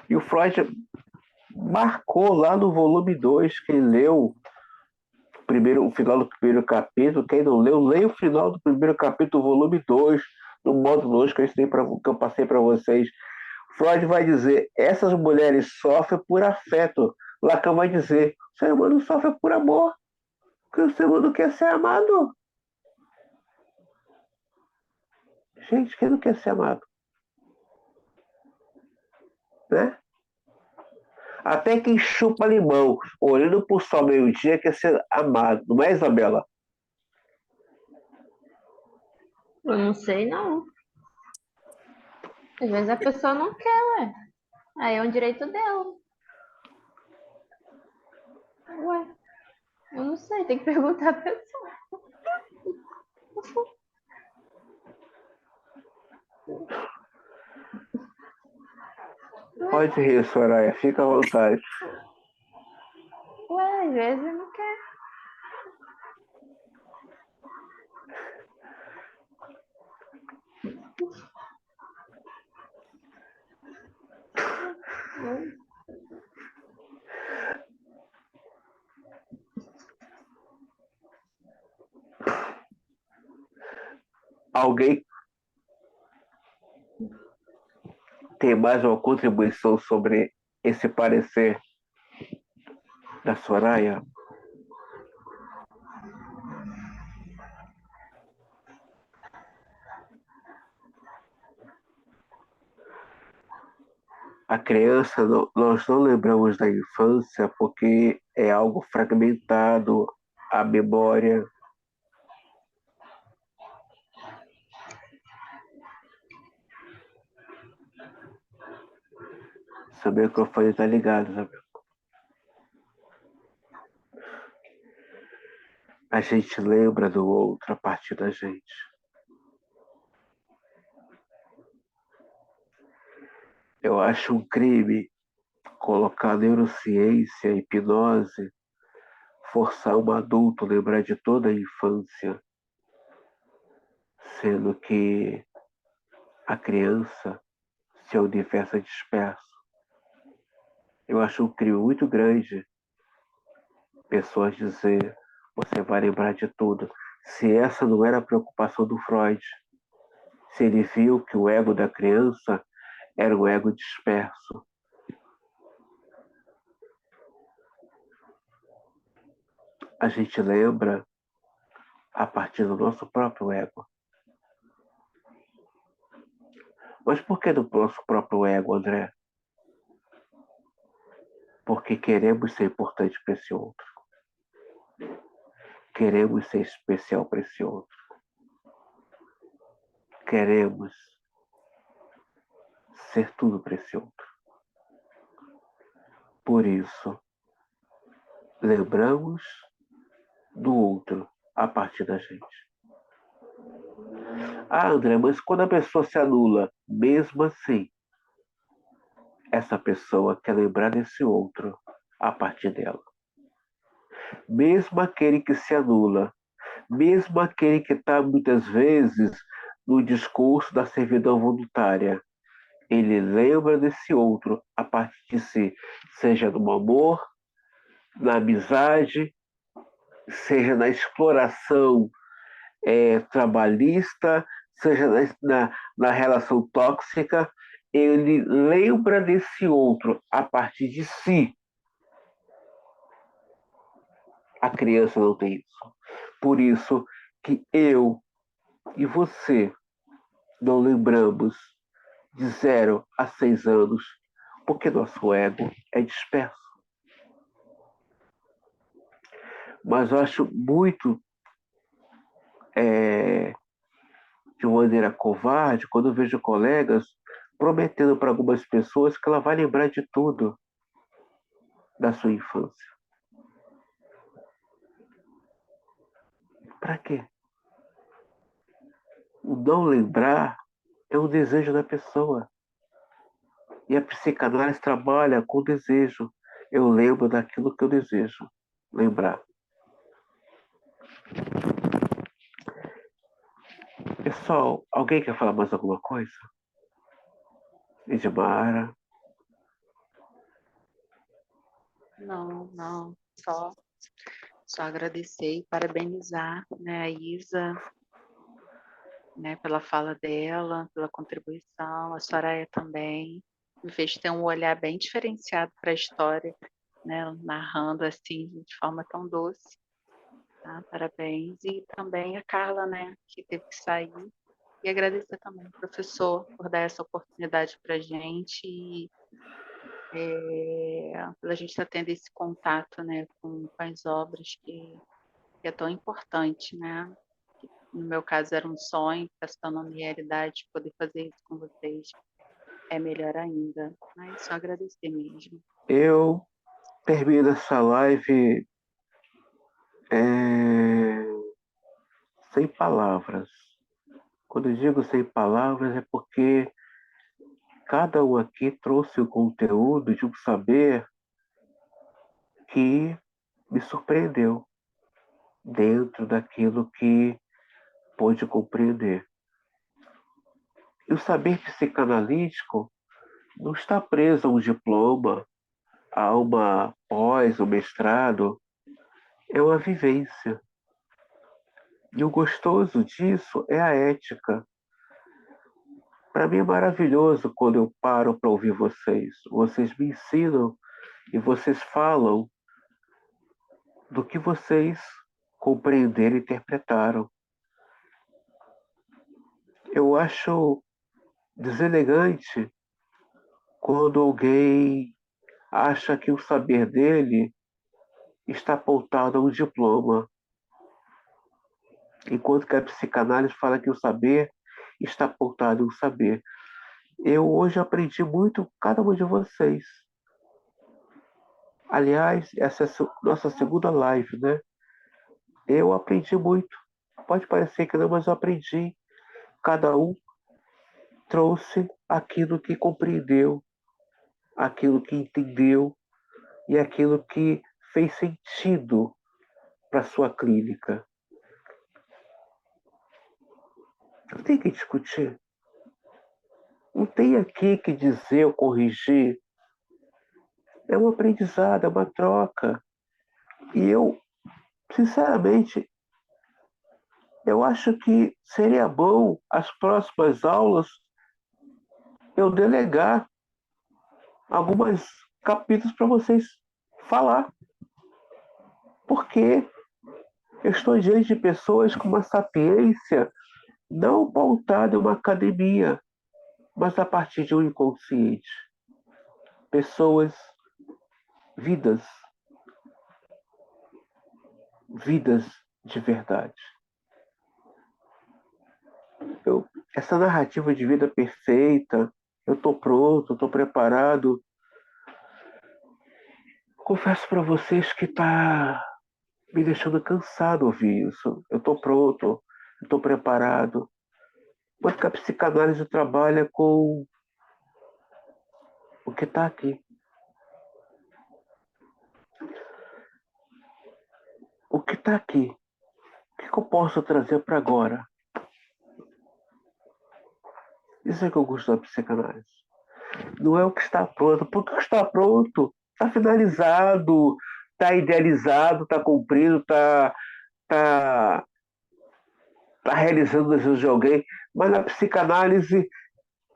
E o Freud marcou lá no volume 2, quem leu o final do primeiro capítulo, quem não leu, leia o final do primeiro capítulo, volume 2, do módulo 2 que eu passei para vocês. Freud vai dizer, essas mulheres sofrem por afeto. Lacan vai dizer, o ser humano sofre por amor, porque o ser humano quer ser amado. Gente, quem não quer ser amado? Né? Até quem chupa limão, olhando por sol meio-dia, quer ser amado. Não é, Isabela? Eu não sei, não. Às vezes a pessoa não quer, ué. Aí é um direito dela. Ué, eu não sei, tem que perguntar a pessoa. Pode rir, Soraya, fica à vontade. Ué, às vezes não quer. Alguém tem mais uma contribuição sobre esse parecer da Soraya? A criança, nós não lembramos da infância porque é algo fragmentado, a memória. Seu microfone está ligado, Isabel. A gente lembra do outro a partir da gente. Eu acho um crime colocar neurociência, hipnose, forçar um adulto a lembrar de toda a infância, sendo que a criança, seu universo é disperso. Eu acho um crime muito grande pessoas dizer você vai lembrar de tudo, se essa não era a preocupação do Freud, se ele viu que o ego da criança era um ego disperso. A gente lembra a partir do nosso próprio ego. Mas por que do nosso próprio ego, André? Porque queremos ser importante para esse outro. Queremos ser especial para esse outro. Queremos ser tudo para esse outro. Por isso, lembramos do outro a partir da gente. Ah, André, mas quando a pessoa se anula, mesmo assim, essa pessoa quer lembrar desse outro a partir dela. Mesmo aquele que se anula, mesmo aquele que está muitas vezes no discurso da servidão voluntária, ele lembra desse outro a partir de si, seja no amor, na amizade, seja na exploração trabalhista, seja na relação tóxica, ele lembra desse outro a partir de si. A criança não tem isso. Por isso que eu e você não lembramos de 0 a 6 anos, porque nosso ego é disperso. Mas eu acho muito de maneira covarde quando eu vejo colegas prometendo para algumas pessoas que ela vai lembrar de tudo da sua infância. Para quê? O não lembrar é um desejo da pessoa. E a psicanálise trabalha com desejo. Eu lembro daquilo que eu desejo lembrar. Pessoal, alguém quer falar mais alguma coisa? Edmara? Não, só agradecer e parabenizar, né, a Isa, né, pela fala dela, pela contribuição, a Soraya também, me fez ter um olhar bem diferenciado para a história, né, narrando assim de forma tão doce, tá? Parabéns. E também a Carla, né, que teve que sair, e agradecer também ao professor por dar essa oportunidade para a gente e pela gente estar tendo esse contato, né, com as obras que é tão importante, né? No meu caso era um sonho, está se tornando realidade, poder fazer isso com vocês é melhor ainda. Mas só agradecer mesmo. Eu termino essa live sem palavras. Quando eu digo sem palavras é porque cada um aqui trouxe o conteúdo de um saber que me surpreendeu dentro daquilo que pôde compreender. E o saber psicanalítico não está preso a um diploma, a uma pós, um mestrado, é uma vivência. E o gostoso disso é a ética. Para mim é maravilhoso quando eu paro para ouvir vocês. Vocês me ensinam e vocês falam do que vocês compreenderam e interpretaram. Eu acho deselegante quando alguém acha que o saber dele está pautado a um diploma, enquanto que a psicanálise fala que o saber está pautado em um saber. Eu hoje aprendi muito com cada um de vocês. Aliás, essa é a nossa segunda live, né? Eu aprendi muito. Pode parecer que não, mas eu aprendi. Cada um trouxe aquilo que compreendeu, aquilo que entendeu e aquilo que fez sentido para sua clínica. Não tem que discutir. Não tem aqui que dizer ou corrigir. É um aprendizado, é uma troca. E eu, sinceramente, eu acho que seria bom as próximas aulas eu delegar alguns capítulos para vocês falar. Porque eu estou diante de pessoas com uma sapiência não pautada em uma academia, mas a partir de um inconsciente. Pessoas, vidas, vidas de verdade. Essa narrativa de vida perfeita, eu estou pronto, eu estou preparado. Confesso para vocês que está me deixando cansado ouvir isso. Eu estou pronto, eu estou preparado. Quanto que a psicanálise trabalha com o que está aqui. O que está aqui? O que eu posso trazer para agora? Isso é que eu gosto da psicanálise. Não é o que está pronto, porque o que está pronto está finalizado, está idealizado, está cumprido, tá realizando o desejo de alguém, mas na psicanálise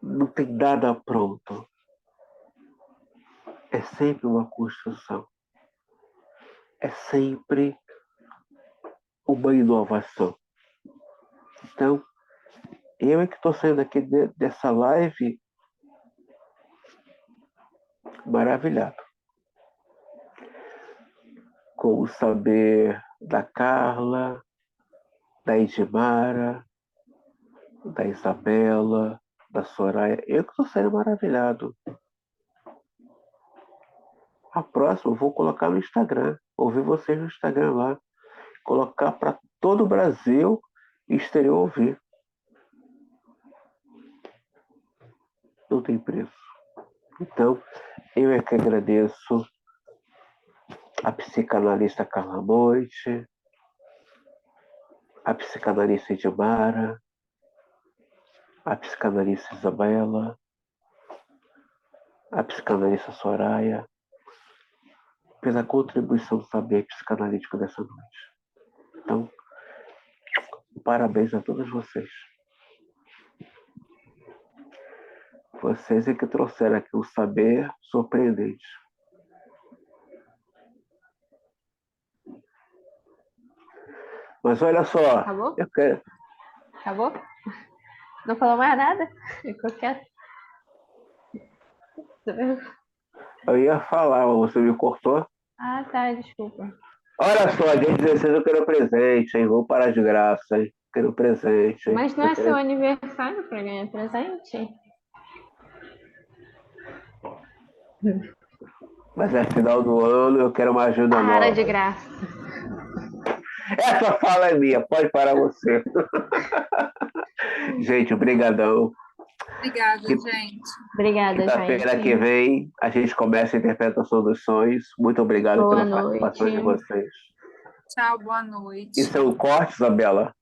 não tem nada pronto. É sempre uma construção. É sempre uma inovação. Então, eu é que estou saindo aqui dessa live maravilhado com o saber da Carla, da Edmara, da Isabela, da Soraya. Eu que estou saindo maravilhado. A próxima eu vou colocar no Instagram. Ouvir vocês no Instagram lá. Colocar para todo o Brasil e exterior ouvir. Não tem preço. Então, eu é que agradeço a psicanalista Carla Moite, a psicanalista Edmara, a psicanalista Isabela, a psicanalista Soraya, pela contribuição do saber psicanalítico dessa noite. Então, parabéns a todos vocês. Vocês é que trouxeram aqui um saber surpreendente. Mas olha só, Acabou? eu quero... Acabou? Não falou mais nada? Ficou quieto. Eu ia falar, mas você me cortou. Ah, tá, desculpa. Olha só, dia 16 eu quero presente, hein? Vou parar de graça, hein? Quero presente, hein? Mas não é seu aniversário para ganhar presente? Mas é final do ano, eu quero uma ajuda nova. Para de graça. Essa fala é minha, pode parar você. Gente, obrigadão. Obrigada, gente. Obrigada, Quinta-feira gente. que vem a gente começa a interpretação dos sonhos. Muito obrigado Boa pela participação de noite. vocês. Tchau, boa noite. Isso é um corte, Isabela?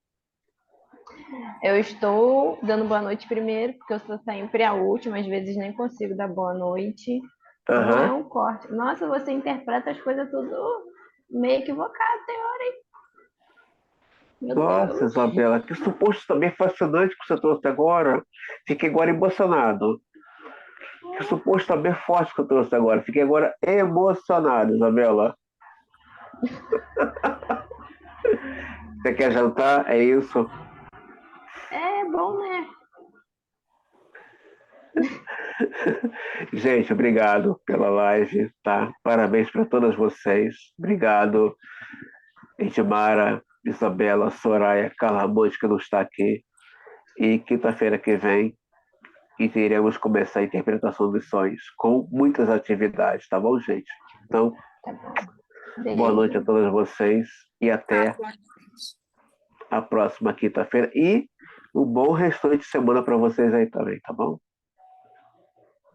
Eu estou dando boa noite primeiro, porque eu sou sempre a última, às vezes nem consigo dar boa noite. Não é um corte. Nossa, você interpreta as coisas tudo meio equivocado, tem hora, hein? Meu Nossa, Deus. Isabela, que suposto também fascinante que você trouxe agora. Fiquei agora emocionado. Que suposto também forte que eu trouxe agora. Fiquei agora emocionado, Isabela. Você quer jantar? É isso? É bom, né? Gente, obrigado pela live, tá? Parabéns para todas vocês. Obrigado, Edmara, Isabela, Soraya, Carla Monte, que não está aqui. E quinta-feira que vem iremos começar a interpretação dos sonhos com muitas atividades, tá bom, gente? Então, Tá bom. boa noite a Beijo. todos vocês e até Boa noite. a próxima quinta-feira. E um bom restante de semana para vocês aí também, tá bom?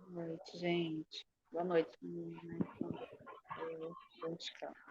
Boa noite, gente. Boa noite, menina. Bom descanso.